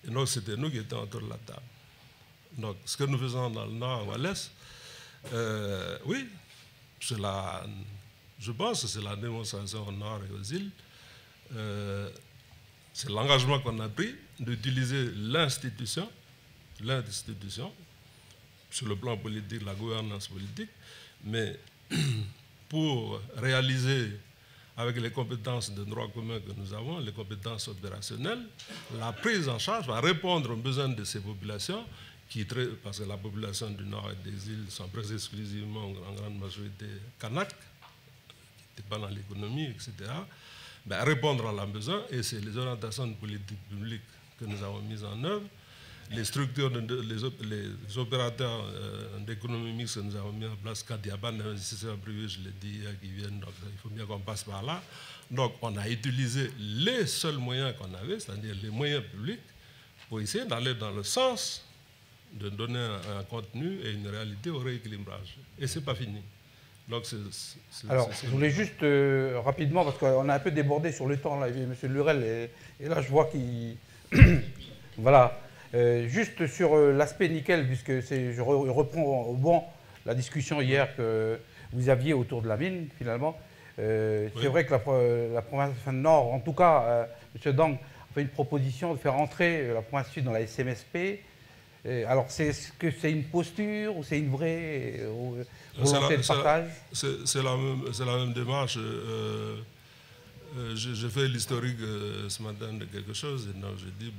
Et donc, c'était nous qui étions autour de la table. Donc, ce que nous faisons dans le Nord ou à l'Est, oui, je pense que c'est la démonstration au Nord et aux îles. C'est l'engagement qu'on a pris d'utiliser l'institution, sur le plan politique, la gouvernance politique, mais pour réaliser avec les compétences de droit commun que nous avons, les compétences opérationnelles, la prise en charge va répondre aux besoins de ces populations, parce que la population du Nord et des îles sont presque exclusivement en grande majorité kanak, qui n'étaient pas dans l'économie, etc. Répondre à leurs besoins, et c'est les orientations de politique publique que nous avons mises en œuvre, les structures, les opérateurs d'économie mixte que nous avons mis en place, quand il n'y a pas d'investisseurs privés, je l'ai dit, qui viennent, donc il faut bien qu'on passe par là. Donc on a utilisé les seuls moyens qu'on avait, c'est-à-dire les moyens publics, pour essayer d'aller dans le sens de donner un contenu et une réalité au rééquilibrage. Et ce n'est pas fini. Donc alors, je voulais juste rapidement, parce qu'on a un peu débordé sur le temps, là, M. Lurel, et là je vois qu'il... Voilà. Juste sur l'aspect nickel, puisque je reprends au banc la discussion hier que vous aviez autour de la mine, finalement. C'est vrai que la province Nord, en tout cas, M. Dang a fait une proposition de faire entrer la province Sud dans la SMSP. Alors, est-ce que c'est une posture ou c'est une vraie volonté de partage? C'est la même démarche. J'ai fait l'historique ce matin de quelque chose, et donc j'ai dit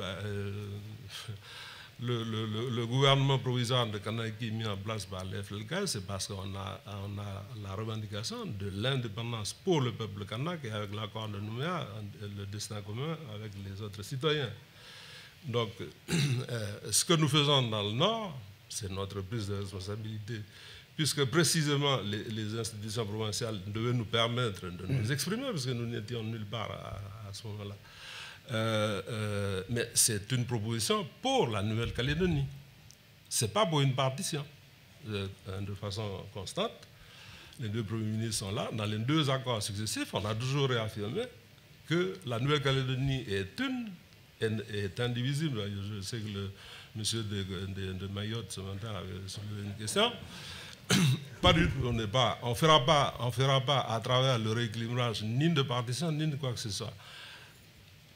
le gouvernement provisoire de Kanaki mis en place par l'FLK, c'est parce qu'on a la revendication de l'indépendance pour le peuple kanak, et avec l'accord de Nouméa, le destin commun avec les autres citoyens. Donc, ce que nous faisons dans le Nord, c'est notre prise de responsabilité, puisque précisément les institutions provinciales devaient nous permettre de nous exprimer, parce que nous n'étions nulle part à ce moment-là. Mais c'est une proposition pour la Nouvelle-Calédonie. Ce n'est pas pour une partition. De façon constante, les 2 premiers ministres sont là. Dans les 2 accords successifs, on a toujours réaffirmé que la Nouvelle-Calédonie est indivisible. Je sais que le monsieur de Mayotte ce matin avait soulevé une question. Pas du tout, on ne fera pas à travers le rééquilibrage ni de partition, ni de quoi que ce soit.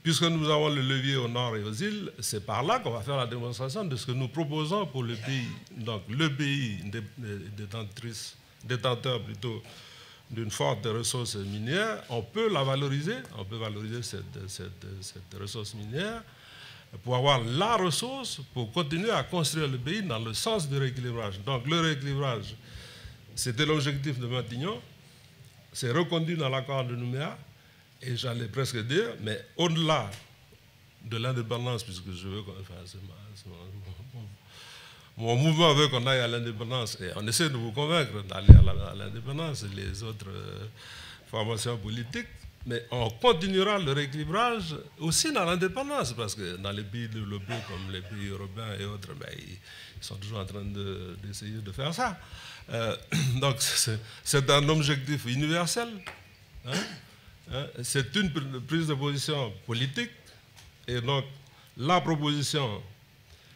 Puisque nous avons le levier au Nord et aux îles, c'est par là qu'on va faire la démonstration de ce que nous proposons pour le pays. Donc le pays détenteur plutôt d'une forte ressource minière, on peut la valoriser, cette ressource minière, pour avoir la ressource pour continuer à construire le pays dans le sens du rééquilibrage. Donc le rééquilibrage, c'était l'objectif de Matignon, c'est reconduit dans l'accord de Nouméa, et j'allais presque dire, mais au-delà de l'indépendance, puisque je veux, mon mouvement veut qu'on aille à l'indépendance, et on essaie de vous convaincre d'aller à l'indépendance, les autres formations politiques, Mais on continuera le rééquilibrage aussi dans l'indépendance, parce que dans les pays développés comme les pays européens et autres, ben, ils sont toujours en train d'essayer de faire ça. Donc c'est un objectif universel. C'est une prise de position politique. Et donc la proposition,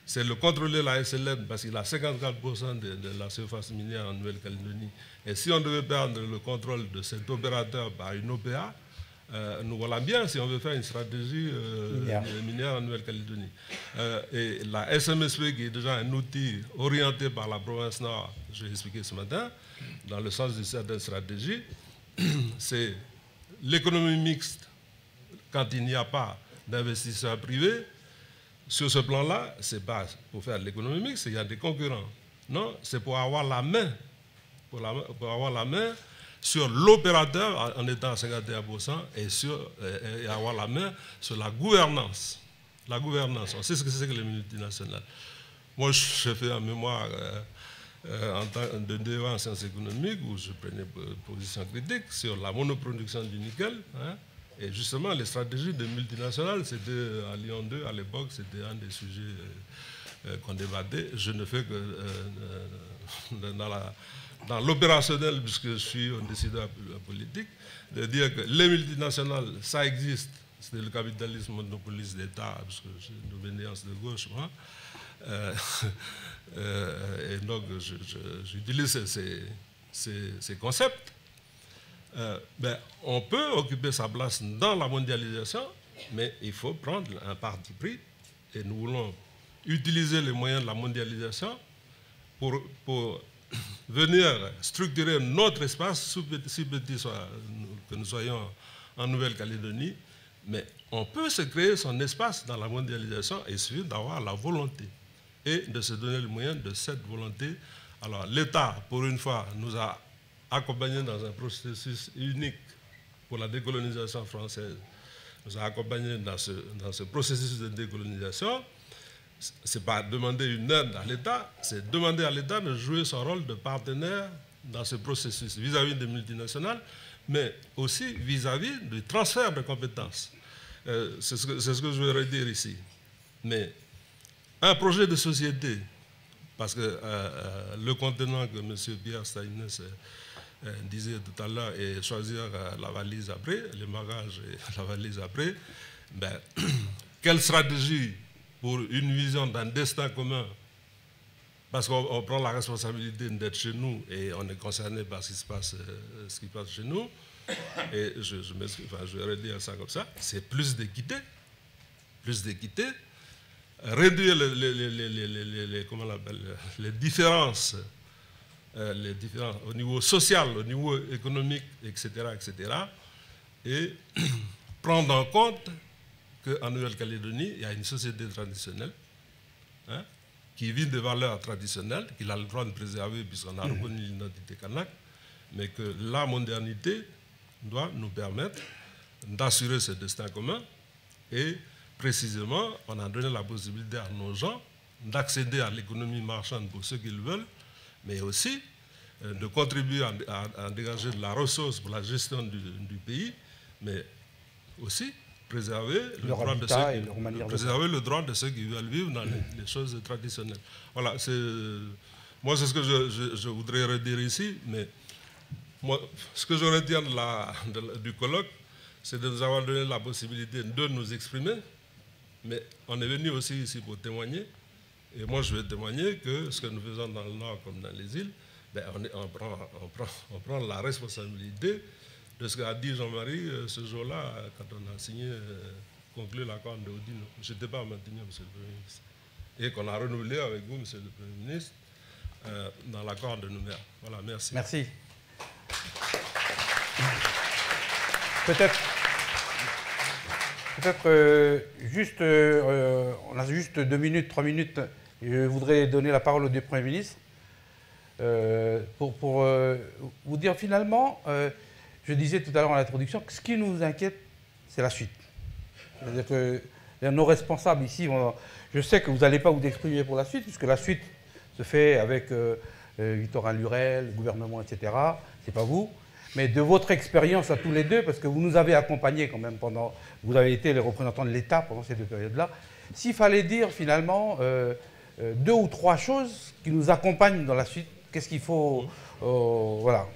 c'est de contrôler la SLN, parce qu'il a 54% de la surface minière en Nouvelle-Calédonie. Et si on devait perdre le contrôle de cet opérateur par une OPA, nous voilà bien si on veut faire une stratégie minière en Nouvelle-Calédonie. Et la SMSP, qui est déjà un outil orienté par la province Nord, je l'ai expliqué ce matin, dans le sens de certaines stratégies, c'est l'économie mixte quand il n'y a pas d'investisseurs privés. Sur ce plan-là, ce n'est pas pour faire de l'économie mixte, il y a des concurrents. Non, c'est pour avoir la main, pour avoir la main sur l'opérateur en étant à 51% et avoir la main sur la gouvernance. La gouvernance, on sait ce que c'est que les multinationales. Moi, j'ai fait un mémoire en tant de DEA en sciences économiques où je prenais position critique sur la monoproduction du nickel. Et justement, les stratégies des multinationales, c'était à Lyon 2, à l'époque, c'était un des sujets qu'on débattait. Je ne fais que dans l'opérationnel, puisque je suis un décideur politique, de dire que les multinationales, ça existe. C'était le capitalisme monopoliste d'État, parce que j'ai une obédience de gauche, moi. Et donc, j'utilise ces concepts. Ben, on peut occuper sa place dans la mondialisation, mais il faut prendre un parti pris. Et nous voulons utiliser les moyens de la mondialisation pour venir structurer notre espace, si petit que nous soyons en Nouvelle-Calédonie. Mais on peut se créer son espace dans la mondialisation, et il suffit d'avoir la volonté et de se donner les moyens de cette volonté. Alors l'État, pour une fois, nous a accompagnés dans un processus unique pour la décolonisation française. Nous a accompagnés dans ce processus de décolonisation. Ce n'est pas demander une aide à l'État, c'est demander à l'État de jouer son rôle de partenaire dans ce processus vis-à-vis des multinationales, mais aussi vis-à-vis du transfert de compétences. C'est ce que je veux redire ici. Mais un projet de société, parce que le contenant que M. Pierre Stainès disait tout à l'heure, est choisir la valise après, les bagages et la valise après, ben, quelle stratégie pour une vision d'un destin commun, parce qu'on prend la responsabilité d'être chez nous et on est concerné par ce qui passe chez nous, et je vais redire ça comme ça, c'est plus d'équité, réduire les différences au niveau social, au niveau économique, etc., et prendre en compte qu'en Nouvelle-Calédonie, il y a une société traditionnelle qui vit des valeurs traditionnelles, qu'il a le droit de préserver puisqu'on a reconnu l'identité kanak, mais que la modernité doit nous permettre d'assurer ce destin commun. Et précisément, on a donné la possibilité à nos gens d'accéder à l'économie marchande pour ceux qui le veulent, mais aussi de contribuer à dégager de la ressource pour la gestion du pays, mais aussi préserver le droit de ceux qui veulent vivre dans les choses traditionnelles. Voilà, moi c'est ce que je voudrais redire ici, mais moi, ce que je retiens du colloque, c'est de nous avoir donné la possibilité de nous exprimer, mais on est venu aussi ici pour témoigner, et moi je vais témoigner que ce que nous faisons dans le Nord comme dans les îles, ben, on prend la responsabilité de ce qu'a dit Jean-Marie ce jour-là, quand on a signé, conclu l'accord de Odino. Je n'étais pas à Matignon, monsieur le Premier ministre. Et qu'on a renouvelé avec vous, monsieur le Premier ministre, dans l'accord de Nouméa. Voilà, merci. Merci. Peut-être juste, on a juste 2 minutes, 3 minutes. Je voudrais donner la parole au Premier ministre pour vous dire finalement, je disais tout à l'heure en introduction, que ce qui nous inquiète, c'est la suite. C'est-à-dire que nos responsables ici, je sais que vous n'allez pas vous exprimer pour la suite, puisque la suite se fait avec Victorin Lurel, le gouvernement, etc. Ce n'est pas vous. Mais de votre expérience à tous les deux, parce que vous nous avez accompagnés quand même pendant... Vous avez été les représentants de l'État pendant ces deux périodes-là. S'il fallait dire finalement 2 ou 3 choses qui nous accompagnent dans la suite, qu'est-ce qu'il faut... voilà,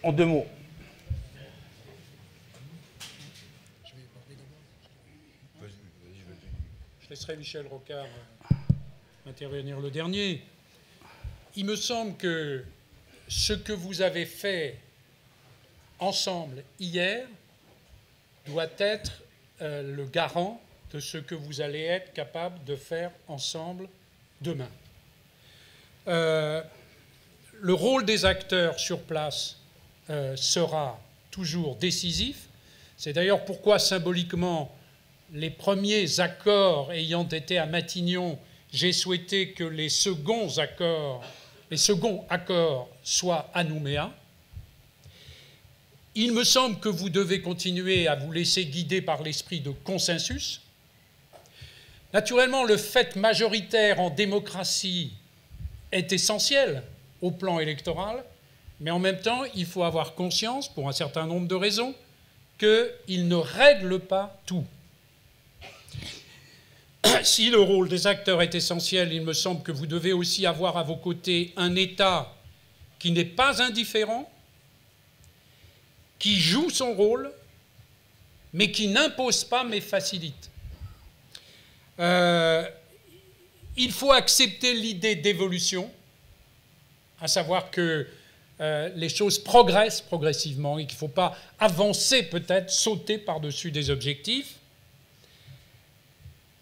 en 2 mots. Je laisserai Michel Rocard intervenir le dernier. Il me semble que ce que vous avez fait ensemble hier doit être le garant de ce que vous allez être capable de faire ensemble demain. Le rôle des acteurs sur place sera toujours décisif. C'est d'ailleurs pourquoi, symboliquement, les premiers accords ayant été à Matignon, j'ai souhaité que les seconds accords soient à Nouméa. Il me semble que vous devez continuer à vous laisser guider par l'esprit de consensus. Naturellement, le fait majoritaire en démocratie est essentiel au plan électoral, mais en même temps, il faut avoir conscience, pour un certain nombre de raisons, qu'il ne règle pas tout. Si le rôle des acteurs est essentiel, il me semble que vous devez aussi avoir à vos côtés un État qui n'est pas indifférent, qui joue son rôle, mais qui n'impose pas, mais facilite. Il faut accepter l'idée d'évolution, à savoir que les choses progressent progressivement et qu'il ne faut pas avancer peut-être, sauter par-dessus des objectifs.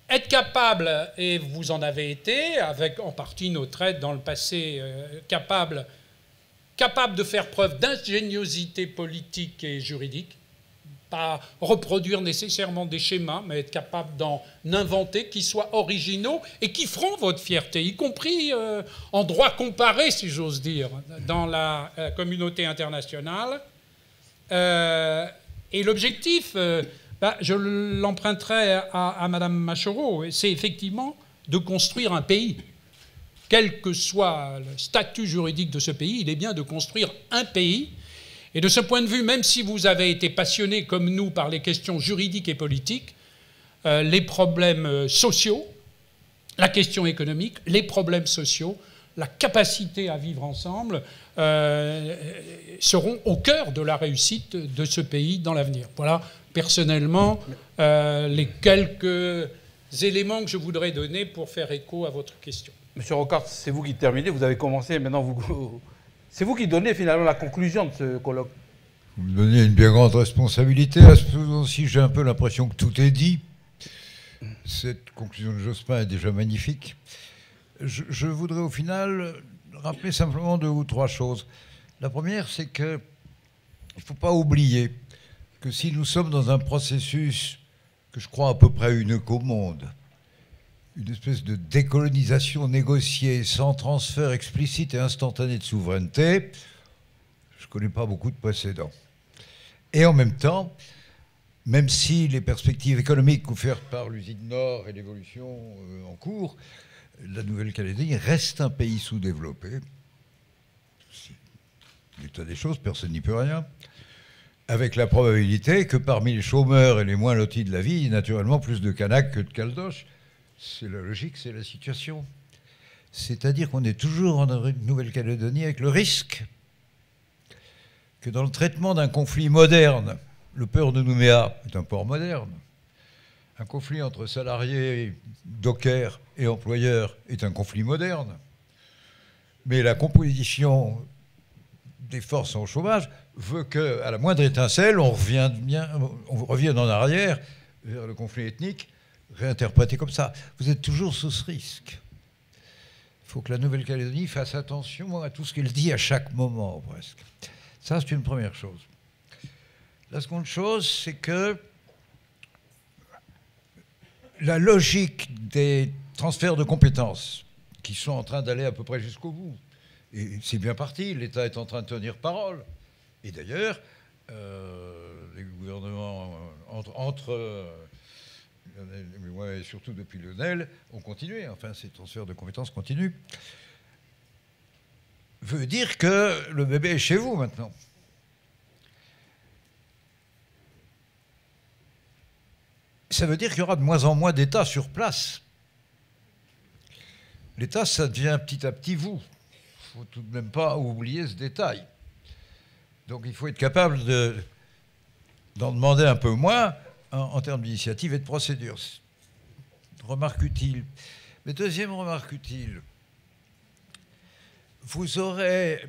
Être capable, et vous en avez été, avec en partie notre aide dans le passé, capable de faire preuve d'ingéniosité politique et juridique, pas reproduire nécessairement des schémas, mais être capable d'en inventer qui soient originaux et qui feront votre fierté, y compris en droit comparé, si j'ose dire, dans la communauté internationale. Et l'objectif... je l'emprunterai à Madame Machoro, c'est effectivement de construire un pays. Quel que soit le statut juridique de ce pays, il est bien de construire un pays. Et de ce point de vue, même si vous avez été passionné comme nous par les questions juridiques et politiques, les problèmes sociaux, la question économique, les problèmes sociaux, la capacité à vivre ensemble seront au cœur de la réussite de ce pays dans l'avenir. Voilà. Personnellement, les quelques éléments que je voudrais donner pour faire écho à votre question. Monsieur Rocard, c'est vous qui terminez, vous avez commencé, maintenant c'est vous qui donnez finalement la conclusion de ce colloque. Vous me donnez une bien grande responsabilité. À ce moment-ci, j'ai un peu l'impression que tout est dit. Cette conclusion de Jospin est déjà magnifique. Je voudrais au final rappeler simplement 2 ou 3 choses. La première, c'est qu'il ne faut pas oublier que si nous sommes dans un processus que je crois à peu près unique au monde, une espèce de décolonisation négociée sans transfert explicite et instantané de souveraineté, je ne connais pas beaucoup de précédents. Et en même temps, même si les perspectives économiques offertes par l'usine Nord et l'évolution en cours, la Nouvelle-Calédonie reste un pays sous-développé. L'état des choses, personne n'y peut rien. Avec la probabilité que parmi les chômeurs et les moins lotis de la vie, il y a naturellement plus de Kanaks que de Caldoches. C'est la logique, c'est la situation. C'est-à-dire qu'on est toujours en Nouvelle-Calédonie avec le risque que dans le traitement d'un conflit moderne, le port de Nouméa est un port moderne, un conflit entre salariés, dockers et employeurs est un conflit moderne, mais la composition des forces en chômage veut qu'à la moindre étincelle, on revienne en arrière vers le conflit ethnique, réinterprété comme ça. Vous êtes toujours sous ce risque. Il faut que la Nouvelle-Calédonie fasse attention à tout ce qu'elle dit à chaque moment, presque. Ça, c'est une première chose. La seconde chose, c'est que la logique des transferts de compétences qui sont en train d'aller à peu près jusqu'au bout, et c'est bien parti, l'État est en train de tenir parole. Et d'ailleurs, les gouvernements et surtout depuis Lionel, ont continué. Enfin, ces transferts de compétences continuent. Veut dire que le bébé est chez vous maintenant. ça veut dire qu'il y aura de moins en moins d'États sur place. L'État, ça devient petit à petit vous. Il ne faut tout de même pas oublier ce détail. Donc il faut être capable d'en demander un peu moins en termes d'initiative et de procédure. Remarque utile. Mais deuxième remarque utile, vous aurez,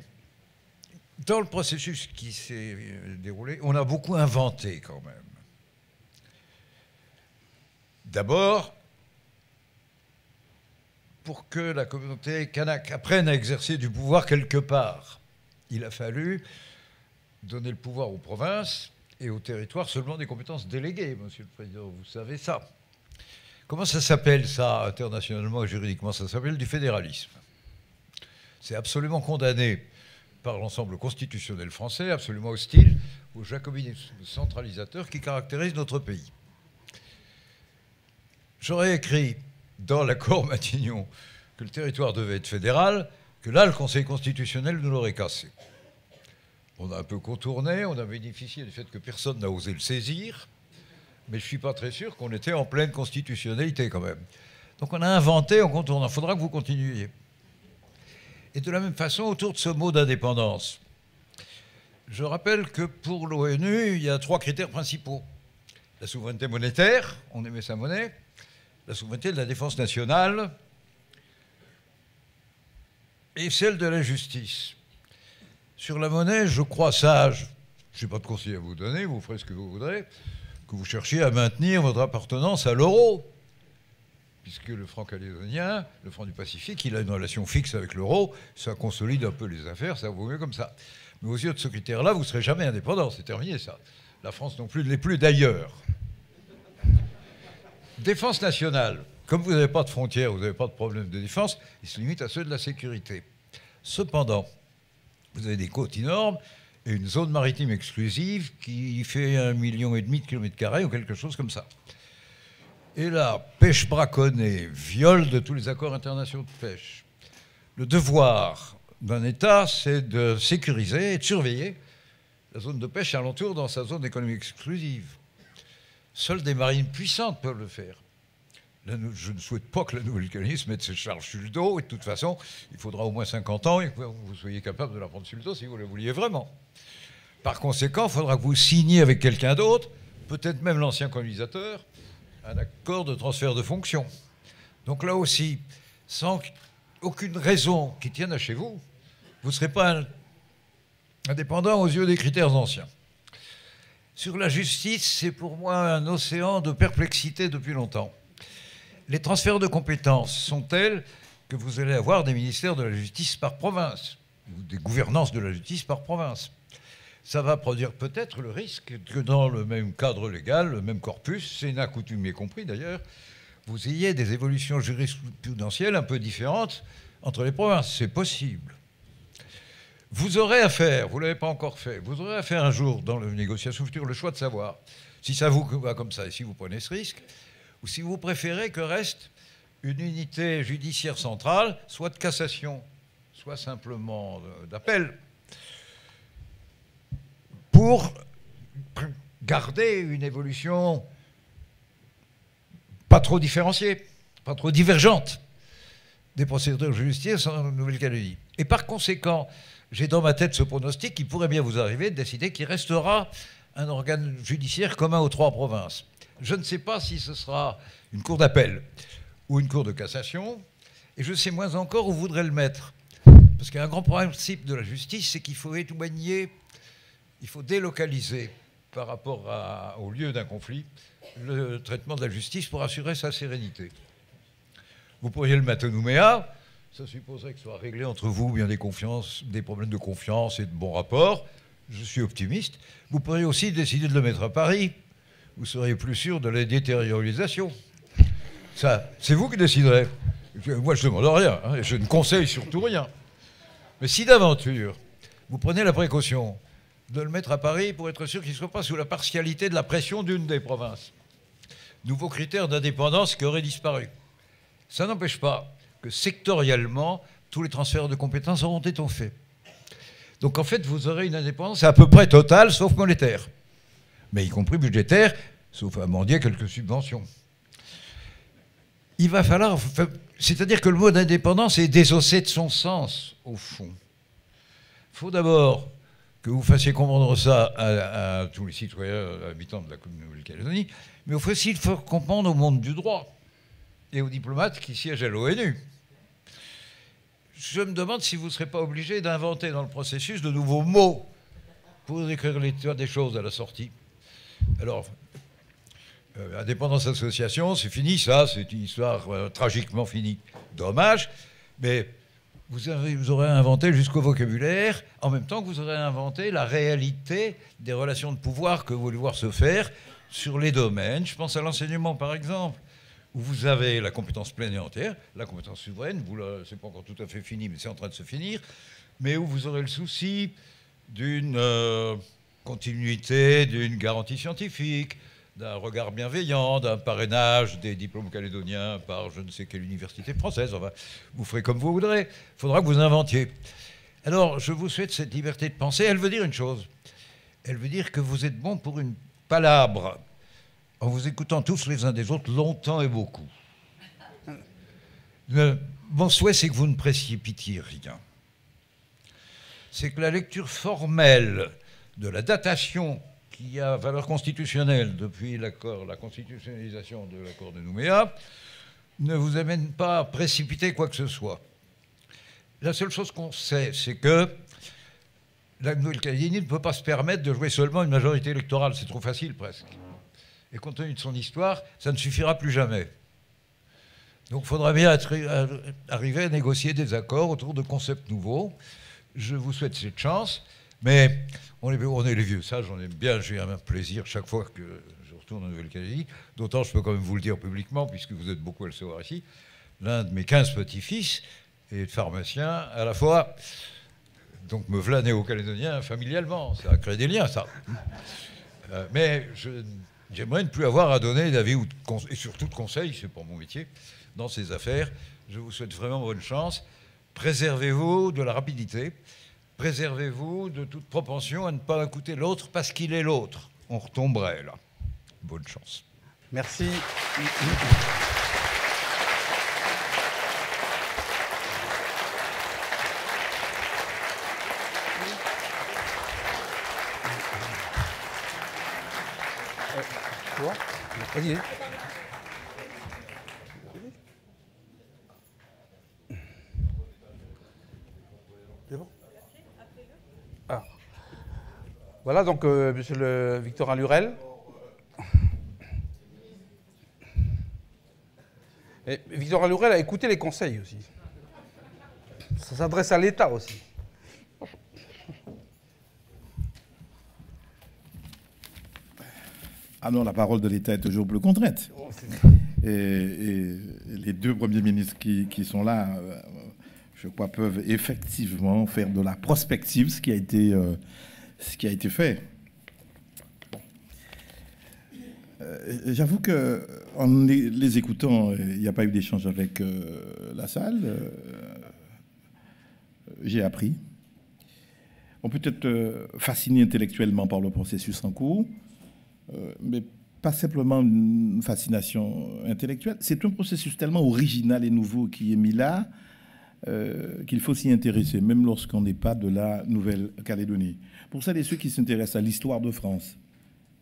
dans le processus qui s'est déroulé, on a beaucoup inventé quand même. D'abord, pour que la communauté kanak apprenne à exercer du pouvoir quelque part, il a fallu donner le pouvoir aux provinces et aux territoires seulement des compétences déléguées, Monsieur le Président, vous savez ça. Comment ça s'appelle ça, internationalement et juridiquement? Ça s'appelle du fédéralisme. C'est absolument condamné par l'ensemble constitutionnel français, absolument hostile au jacobinisme centralisateur qui caractérise notre pays. J'aurais écrit dans l'accord Matignon que le territoire devait être fédéral, que là, le Conseil constitutionnel nous l'aurait cassé. On a un peu contourné, on a bénéficié du fait que personne n'a osé le saisir, mais je ne suis pas très sûr qu'on était en pleine constitutionnalité quand même. Donc on a inventé en contournant. Il faudra que vous continuiez. Et de la même façon, autour de ce mot d'indépendance, je rappelle que pour l'ONU, il y a 3 critères principaux. La souveraineté monétaire, on émet sa monnaie, la souveraineté de la défense nationale et celle de la justice. Sur la monnaie, je crois sage, je n'ai pas de conseil à vous donner, vous ferez ce que vous voudrez, que vous cherchiez à maintenir votre appartenance à l'euro, puisque le franc calédonien, le franc du Pacifique, il a une relation fixe avec l'euro, ça consolide un peu les affaires, ça vaut mieux comme ça. Mais aux yeux de ce critère-là, vous ne serez jamais indépendant, c'est terminé ça. La France non plus ne l'est plus d'ailleurs. Défense nationale, comme vous n'avez pas de frontières, vous n'avez pas de problème de défense, il se limite à ceux de la sécurité. Cependant, vous avez des côtes énormes et une zone maritime exclusive qui fait 1,5 million de km² ou quelque chose comme ça. Et là, pêche braconnée, viol de tous les accords internationaux de pêche. Le devoir d'un État, c'est de sécuriser et de surveiller la zone de pêche alentour dans sa zone économique exclusive. Seules des marines puissantes peuvent le faire. Là, je ne souhaite pas que la Nouvelle-Calédonie se mette ses charges sur le dos, et de toute façon, il faudra au moins 50 ans et que vous soyez capable de la prendre sur le dos si vous le vouliez vraiment. Par conséquent, il faudra que vous signiez avec quelqu'un d'autre, peut-être même l'ancien colonisateur, un accord de transfert de fonction. Donc là aussi, sans aucune raison qui tienne à chez vous, vous ne serez pas indépendant aux yeux des critères anciens. Sur la justice, c'est pour moi un océan de perplexité depuis longtemps. Les transferts de compétences sont tels que vous allez avoir des ministères de la justice par province, ou des gouvernances de la justice par province. Ça va produire peut-être le risque que dans le même cadre légal, le même corpus, Sénat coutumier compris d'ailleurs, vous ayez des évolutions jurisprudentielles un peu différentes entre les provinces. C'est possible. Vous aurez à faire, vous ne l'avez pas encore fait, vous aurez à faire un jour dans les négociations futures le choix de savoir si ça vous va comme ça et si vous prenez ce risque, ou si vous préférez que reste une unité judiciaire centrale, soit de cassation, soit simplement d'appel, pour garder une évolution pas trop différenciée, pas trop divergente des procédures de justice en Nouvelle-Calédonie. Et par conséquent, j'ai dans ma tête ce pronostic qui pourrait bien vous arriver de décider qu'il restera un organe judiciaire commun aux 3 provinces. Je ne sais pas si ce sera une cour d'appel ou une cour de cassation, et je sais moins encore où vous voudrez le mettre. Parce qu'un grand principe de la justice, c'est qu'il faut éloigner, il faut délocaliser par rapport au lieu d'un conflit le traitement de la justice pour assurer sa sérénité. Vous pourriez le mettre à Nouméa, ça supposerait que ce soit réglé entre vous bien des problèmes de confiance et de bons rapports. Je suis optimiste. Vous pourriez aussi décider de le mettre à Paris. Vous seriez plus sûr de la détériorisation. Ça, c'est vous qui déciderez. Moi, je ne demande rien, hein, et je ne conseille surtout rien. Mais si d'aventure, vous prenez la précaution de le mettre à Paris pour être sûr qu'il ne soit pas sous la partialité de la pression d'une des provinces, nouveau critère d'indépendance qui aurait disparu. Ça n'empêche pas que sectoriellement, tous les transferts de compétences auront été faits. Donc en fait, vous aurez une indépendance à peu près totale, sauf monétaire, mais y compris budgétaire, sauf à mendier quelques subventions. Il va falloir... C'est-à-dire que le mot d'indépendance est désossé de son sens, au fond. Il faut d'abord que vous fassiez comprendre ça à tous les citoyens habitants de la Nouvelle-Calédonie, mais aussi il faut comprendre au monde du droit et aux diplomates qui siègent à l'ONU. Je me demande si vous ne serez pas obligé d'inventer dans le processus de nouveaux mots pour décrire l'état des choses à la sortie. Alors, indépendance association, c'est fini, ça, c'est une histoire tragiquement finie. Dommage, mais vous aurez inventé jusqu'au vocabulaire, en même temps que vous aurez inventé la réalité des relations de pouvoir que vous voulez voir se faire sur les domaines. Je pense à l'enseignement, par exemple, où vous avez la compétence pleine et entière, la compétence souveraine, c'est pas encore tout à fait fini, mais c'est en train de se finir, mais où vous aurez le souci d'une continuité, d'une garantie scientifique, d'un regard bienveillant, d'un parrainage des diplômes calédoniens par je ne sais quelle université française. Enfin, vous ferez comme vous voudrez. Il faudra que vous inventiez. Alors, je vous souhaite cette liberté de penser. Elle veut dire une chose. Elle veut dire que vous êtes bon pour une palabre, en vous écoutant tous les uns des autres longtemps et beaucoup. Mon souhait, c'est que vous ne précipitiez rien. C'est que la lecture formelle de la datation qui a valeur constitutionnelle depuis la constitutionnalisation de l'accord de Nouméa ne vous amène pas à précipiter quoi que ce soit. La seule chose qu'on sait, c'est que la Nouvelle-Calédonie ne peut pas se permettre de jouer seulement une majorité électorale. C'est trop facile, presque. Et compte tenu de son histoire, ça ne suffira plus jamais. Donc il faudra bien arriver à négocier des accords autour de concepts nouveaux. Je vous souhaite cette chance, mais on est les vieux sages, on aime bien, j'ai un plaisir chaque fois que je retourne en Nouvelle-Calédonie, d'autant je peux quand même vous le dire publiquement, puisque vous êtes beaucoup à le savoir ici, l'un de mes 15 petits-fils est pharmacien, à la fois, donc me voilà néo-calédonien familialement, ça a créé des liens, ça. Mais j'aimerais ne plus avoir à donner d'avis et surtout de conseils, c'est pas mon métier, dans ces affaires. Je vous souhaite vraiment bonne chance. Préservez-vous de la rapidité. Préservez-vous de toute propension à ne pas écouter l'autre parce qu'il est l'autre. On retomberait là. Bonne chance. Merci. Vas-y. Ah. Voilà donc monsieur le Victorin Lurel. Et Victorin Lurel a écouté les conseils aussi. Ça s'adresse à l'État aussi. Ah non, la parole de l'État est toujours plus contrainte. Et les deux premiers ministres qui sont là, je crois, peuvent effectivement faire de la prospective, ce qui a été fait. Bon. J'avoue qu'en les écoutant, il n'y a pas eu d'échange avec la salle. J'ai appris. On peut être fasciné intellectuellement par le processus en cours, mais pas simplement une fascination intellectuelle. C'est un processus tellement original et nouveau qui est mis là qu'il faut s'y intéresser, même lorsqu'on n'est pas de la Nouvelle-Calédonie. Pour celles et ceux qui s'intéressent à l'histoire de France,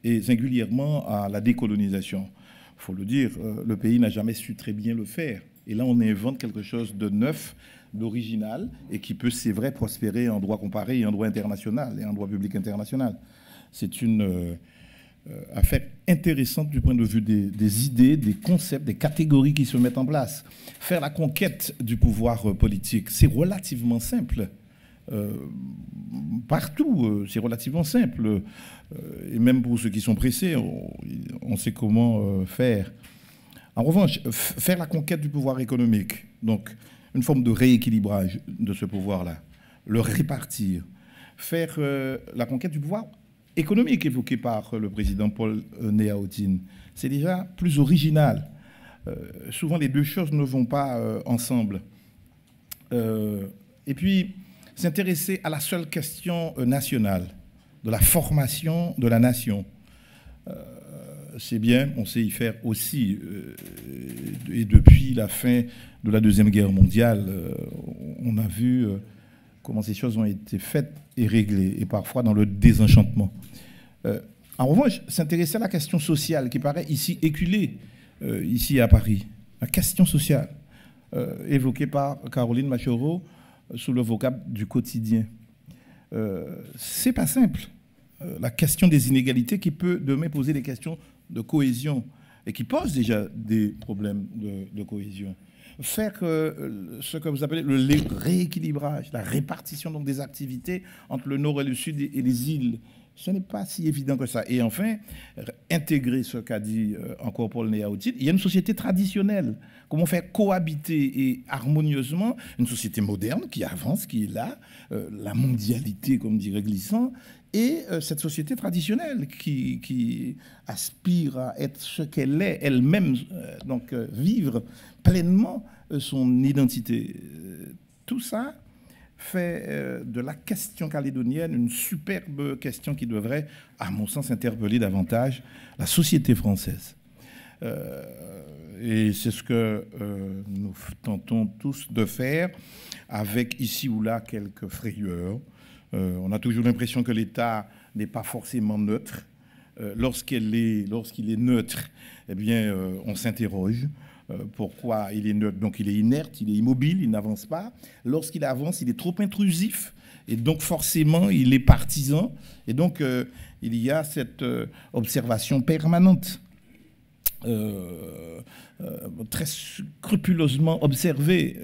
et singulièrement à la décolonisation, il faut le dire, le pays n'a jamais su très bien le faire. Et là, on invente quelque chose de neuf, d'original, et qui peut, c'est vrai, prospérer en droit comparé et en droit international, et en droit public international. C'est une affaire intéressante du point de vue des idées, des concepts, des catégories qui se mettent en place. Faire la conquête du pouvoir politique, c'est relativement simple. Partout, c'est relativement simple. Et même pour ceux qui sont pressés, on sait comment faire. En revanche, faire la conquête du pouvoir économique, donc une forme de rééquilibrage de ce pouvoir-là, le répartir, faire la conquête du pouvoir économique évoqué par le président Paul Néaotine, c'est déjà plus original. Souvent, les deux choses ne vont pas ensemble. Et puis, s'intéresser à la seule question nationale, de la formation de la nation. c'est bien, on sait y faire aussi. Et depuis la fin de la Deuxième Guerre mondiale, on a vu comment ces choses ont été faites et réglées, et parfois dans le désenchantement. En revanche, s'intéresser à la question sociale qui paraît ici éculée, ici à Paris, la question sociale, évoquée par Caroline Machoro sous le vocable du quotidien. C'est pas simple. La question des inégalités qui peut demain poser des questions de cohésion et qui pose déjà des problèmes de cohésion. Faire ce que vous appelez le rééquilibrage, la répartition donc des activités entre le nord et le sud et les îles, ce n'est pas si évident que ça. Et enfin, intégrer ce qu'a dit encore Paul Néaoutil, il y a une société traditionnelle. Comment faire cohabiter et harmonieusement une société moderne qui avance, qui est là, la mondialité, comme dirait Glissant, et cette société traditionnelle qui aspire à être ce qu'elle est elle-même, donc vivre pleinement son identité. Tout ça fait de la question calédonienne une superbe question qui devrait, à mon sens, interpeller davantage la société française. Et c'est ce que nous tentons tous de faire, avec ici ou là quelques frayeurs. On a toujours l'impression que l'État n'est pas forcément neutre. Lorsqu'il est neutre, eh bien, on s'interroge. Pourquoi il est neutre? Donc il est inerte, il est immobile, il n'avance pas. Lorsqu'il avance, il est trop intrusif. Et donc forcément, il est partisan. Et donc il y a cette observation permanente, très scrupuleusement observée.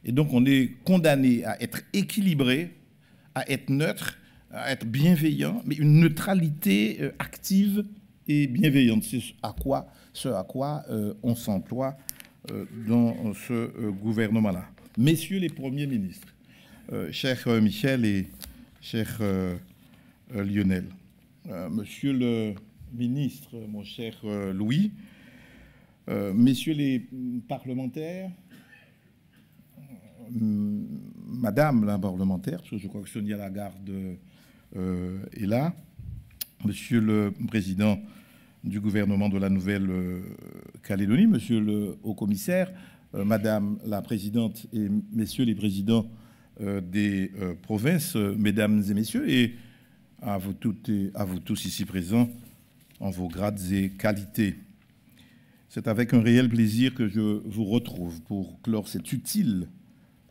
Et donc on est condamné à être équilibré, à être neutre, à être bienveillant, mais une neutralité active et bienveillante. C'est ce à quoi on s'emploie dans ce gouvernement-là. Messieurs les premiers ministres, cher Michel et cher Lionel, monsieur le ministre, mon cher Louis, messieurs les parlementaires, madame la parlementaire, parce que je crois que Sonia Lagarde est là, monsieur le président du gouvernement de la Nouvelle-Calédonie, monsieur le haut-commissaire, madame la présidente et messieurs les présidents des provinces, mesdames et messieurs, et à vous toutes et à vous tous ici présents en vos grades et qualités. C'est avec un réel plaisir que je vous retrouve pour clore cet utile,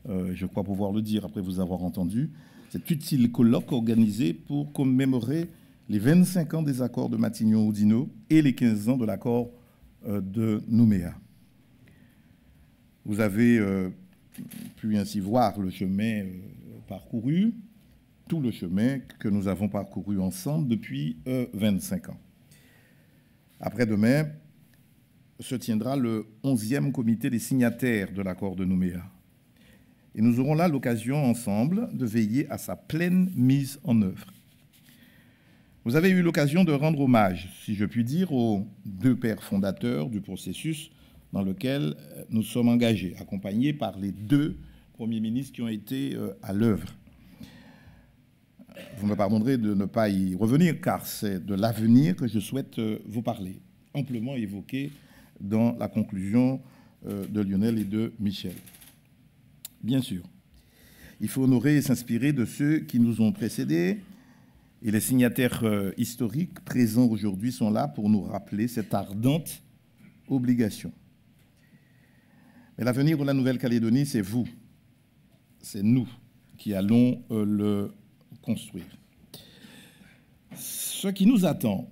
je crois pouvoir le dire après vous avoir entendu, cet utile colloque organisé pour commémorer les 25 ans des accords de Matignon-Oudinot et les 15 ans de l'accord de Nouméa. Vous avez pu ainsi voir le chemin parcouru, tout le chemin que nous avons parcouru ensemble depuis 25 ans. Après-demain se tiendra le 11e comité des signataires de l'accord de Nouméa. Et nous aurons là l'occasion ensemble de veiller à sa pleine mise en œuvre. Vous avez eu l'occasion de rendre hommage, si je puis dire, aux deux pères fondateurs du processus dans lequel nous sommes engagés, accompagnés par les deux premiers ministres qui ont été à l'œuvre. Vous me pardonnerez de ne pas y revenir, car c'est de l'avenir que je souhaite vous parler, amplement évoqué dans la conclusion de Lionel et de Michel. Bien sûr, il faut honorer et s'inspirer de ceux qui nous ont précédés, et les signataires historiques présents aujourd'hui sont là pour nous rappeler cette ardente obligation. Mais l'avenir de la Nouvelle-Calédonie, c'est vous, c'est nous qui allons le construire. Ce qui nous attend,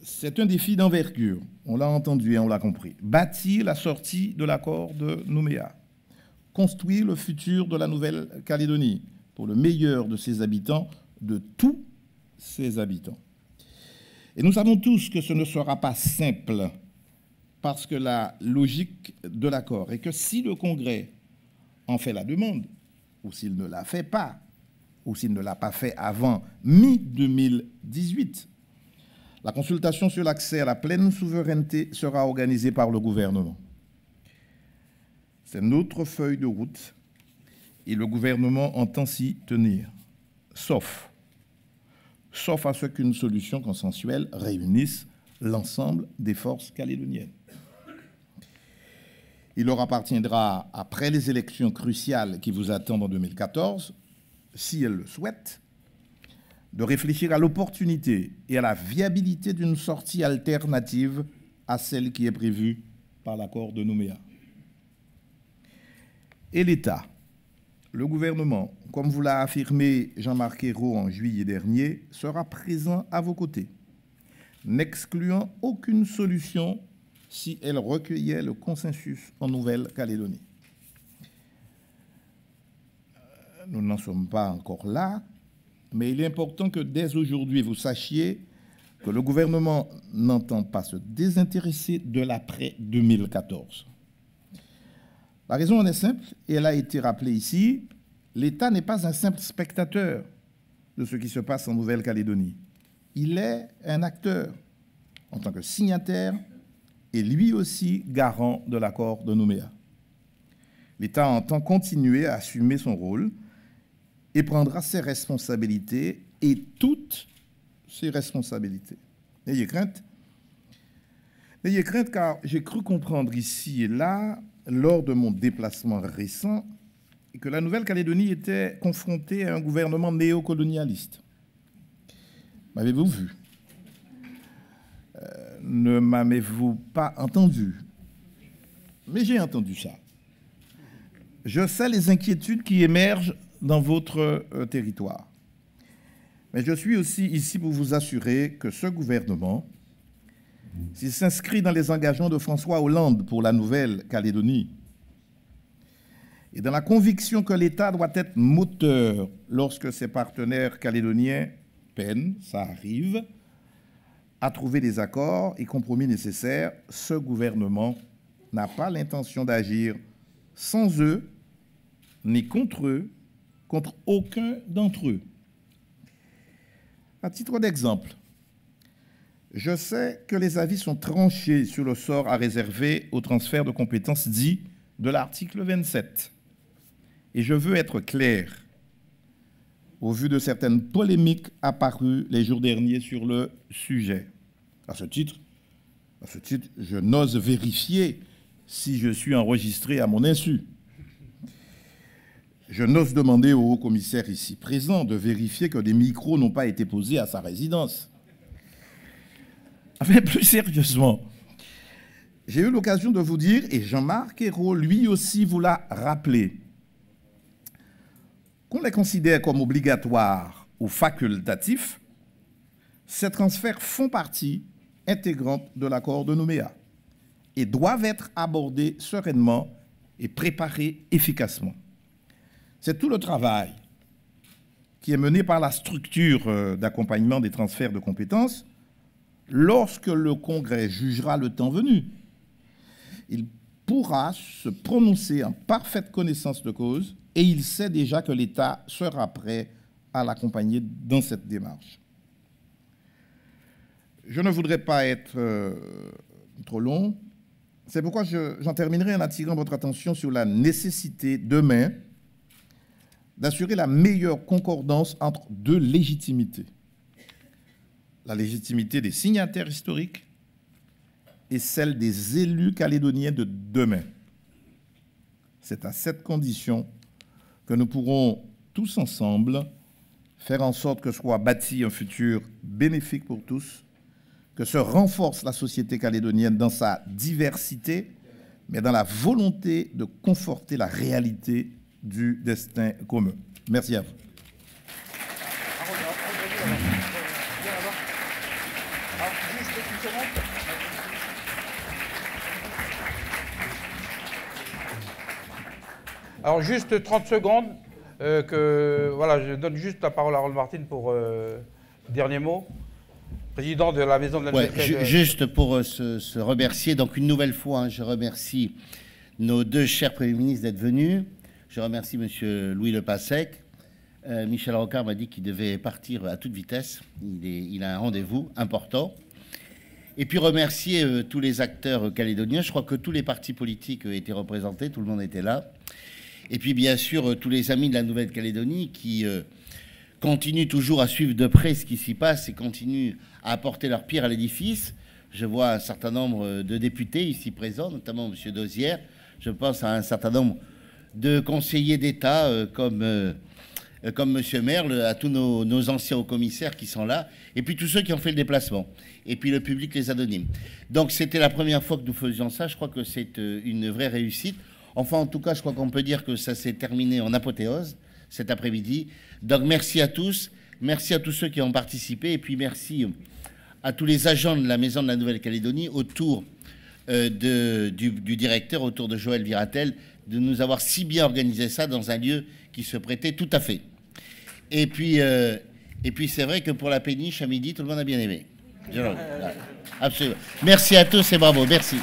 c'est un défi d'envergure, on l'a entendu et on l'a compris. Bâtir la sortie de l'accord de Nouméa, construire le futur de la Nouvelle-Calédonie pour le meilleur de ses habitants, de tous ses habitants. Et nous savons tous que ce ne sera pas simple, parce que la logique de l'accord est que si le Congrès en fait la demande, ou s'il ne la fait pas, ou s'il ne l'a pas fait avant mi-2018, la consultation sur l'accès à la pleine souveraineté sera organisée par le gouvernement. C'est notre feuille de route et le gouvernement entend s'y tenir, sauf à ce qu'une solution consensuelle réunisse l'ensemble des forces calédoniennes. Il leur appartiendra, après les élections cruciales qui vous attendent en 2014, si elles le souhaitent, de réfléchir à l'opportunité et à la viabilité d'une sortie alternative à celle qui est prévue par l'accord de Nouméa. Et l'État, le gouvernement, comme vous l'a affirmé Jean-Marc Ayrault en juillet dernier, sera présent à vos côtés, n'excluant aucune solution si elle recueillait le consensus en Nouvelle-Calédonie. Nous n'en sommes pas encore là, mais il est important que dès aujourd'hui, vous sachiez que le gouvernement n'entend pas se désintéresser de l'après-2014. La raison en est simple, et elle a été rappelée ici, l'État n'est pas un simple spectateur de ce qui se passe en Nouvelle-Calédonie. Il est un acteur en tant que signataire et lui aussi garant de l'accord de Nouméa. L'État entend continuer à assumer son rôle et prendra ses responsabilités et toutes ses responsabilités. N'ayez crainte car j'ai cru comprendre ici et là, lors de mon déplacement récent, que la Nouvelle-Calédonie était confrontée à un gouvernement néocolonialiste. M'avez-vous vu? Ne m'avez-vous pas entendu? Mais j'ai entendu ça. Je sais les inquiétudes qui émergent dans votre territoire. Mais je suis aussi ici pour vous assurer que ce gouvernement, s'il s'inscrit dans les engagements de François Hollande pour la Nouvelle-Calédonie, et dans la conviction que l'État doit être moteur lorsque ses partenaires calédoniens peinent, ça arrive, à trouver des accords et compromis nécessaires, ce gouvernement n'a pas l'intention d'agir sans eux, ni contre aucun d'entre eux. À titre d'exemple, je sais que les avis sont tranchés sur le sort à réserver au transfert de compétences dit de l'article 27. Et je veux être clair, au vu de certaines polémiques apparues les jours derniers sur le sujet. À ce titre, je n'ose vérifier si je suis enregistré à mon insu. Je n'ose demander au haut-commissaire ici présent de vérifier que des micros n'ont pas été posés à sa résidence. Enfin, plus sérieusement, j'ai eu l'occasion de vous dire, et Jean-Marc Ayrault lui aussi vous l'a rappelé, qu'on les considère comme obligatoires ou facultatifs, ces transferts font partie intégrante de l'accord de Nouméa et doivent être abordés sereinement et préparés efficacement. C'est tout le travail qui est mené par la structure d'accompagnement des transferts de compétences lorsque le Congrès jugera le temps venu. Il pourra se prononcer en parfaite connaissance de cause et il sait déjà que l'État sera prêt à l'accompagner dans cette démarche. Je ne voudrais pas être trop long. C'est pourquoi j'en terminerai en attirant votre attention sur la nécessité, demain, d'assurer la meilleure concordance entre deux légitimités. La légitimité des signataires historiques et celle des élus calédoniens de demain. C'est à cette condition que nous pourrons tous ensemble faire en sorte que soit bâti un futur bénéfique pour tous, que se renforce la société calédonienne dans sa diversité, mais dans la volonté de conforter la réalité du destin commun. Merci à vous. Alors, juste 30 secondes, voilà, je donne juste la parole à Harold Martin pour dernier mot. Président de la Maison de la Nouvelle-Calédonie. Juste pour se remercier, donc une nouvelle fois, je remercie nos deux chers premiers ministres d'être venus. Je remercie M. Louis Lepensec. Michel Rocard m'a dit qu'il devait partir à toute vitesse. Il a un rendez-vous important. Et puis remercier tous les acteurs calédoniens. Je crois que tous les partis politiques étaient représentés, tout le monde était là. Et puis bien sûr tous les amis de la Nouvelle-Calédonie qui continuent toujours à suivre de près ce qui s'y passe et continuent à apporter leur pierre à l'édifice Je vois un certain nombre de députés ici présents, notamment M. Dosière. Je pense à un certain nombre de conseillers d'État comme M. Merle, à tous nos anciens hauts-commissaires qui sont là, et puis tous ceux qui ont fait le déplacement, et puis le public, les anonymes. Donc c'était la première fois que nous faisions ça. Je crois que c'est une vraie réussite. Enfin, en tout cas, je crois qu'on peut dire que ça s'est terminé en apothéose cet après-midi. Donc merci à tous ceux qui ont participé, et puis merci à tous les agents de la Maison de la Nouvelle-Calédonie autour du directeur, autour de Joël Viratel, de nous avoir si bien organisé ça dans un lieu qui se prêtait tout à fait. Et puis c'est vrai que pour la péniche, à midi, tout le monde a bien aimé. Absolument. Merci à tous et bravo. Merci.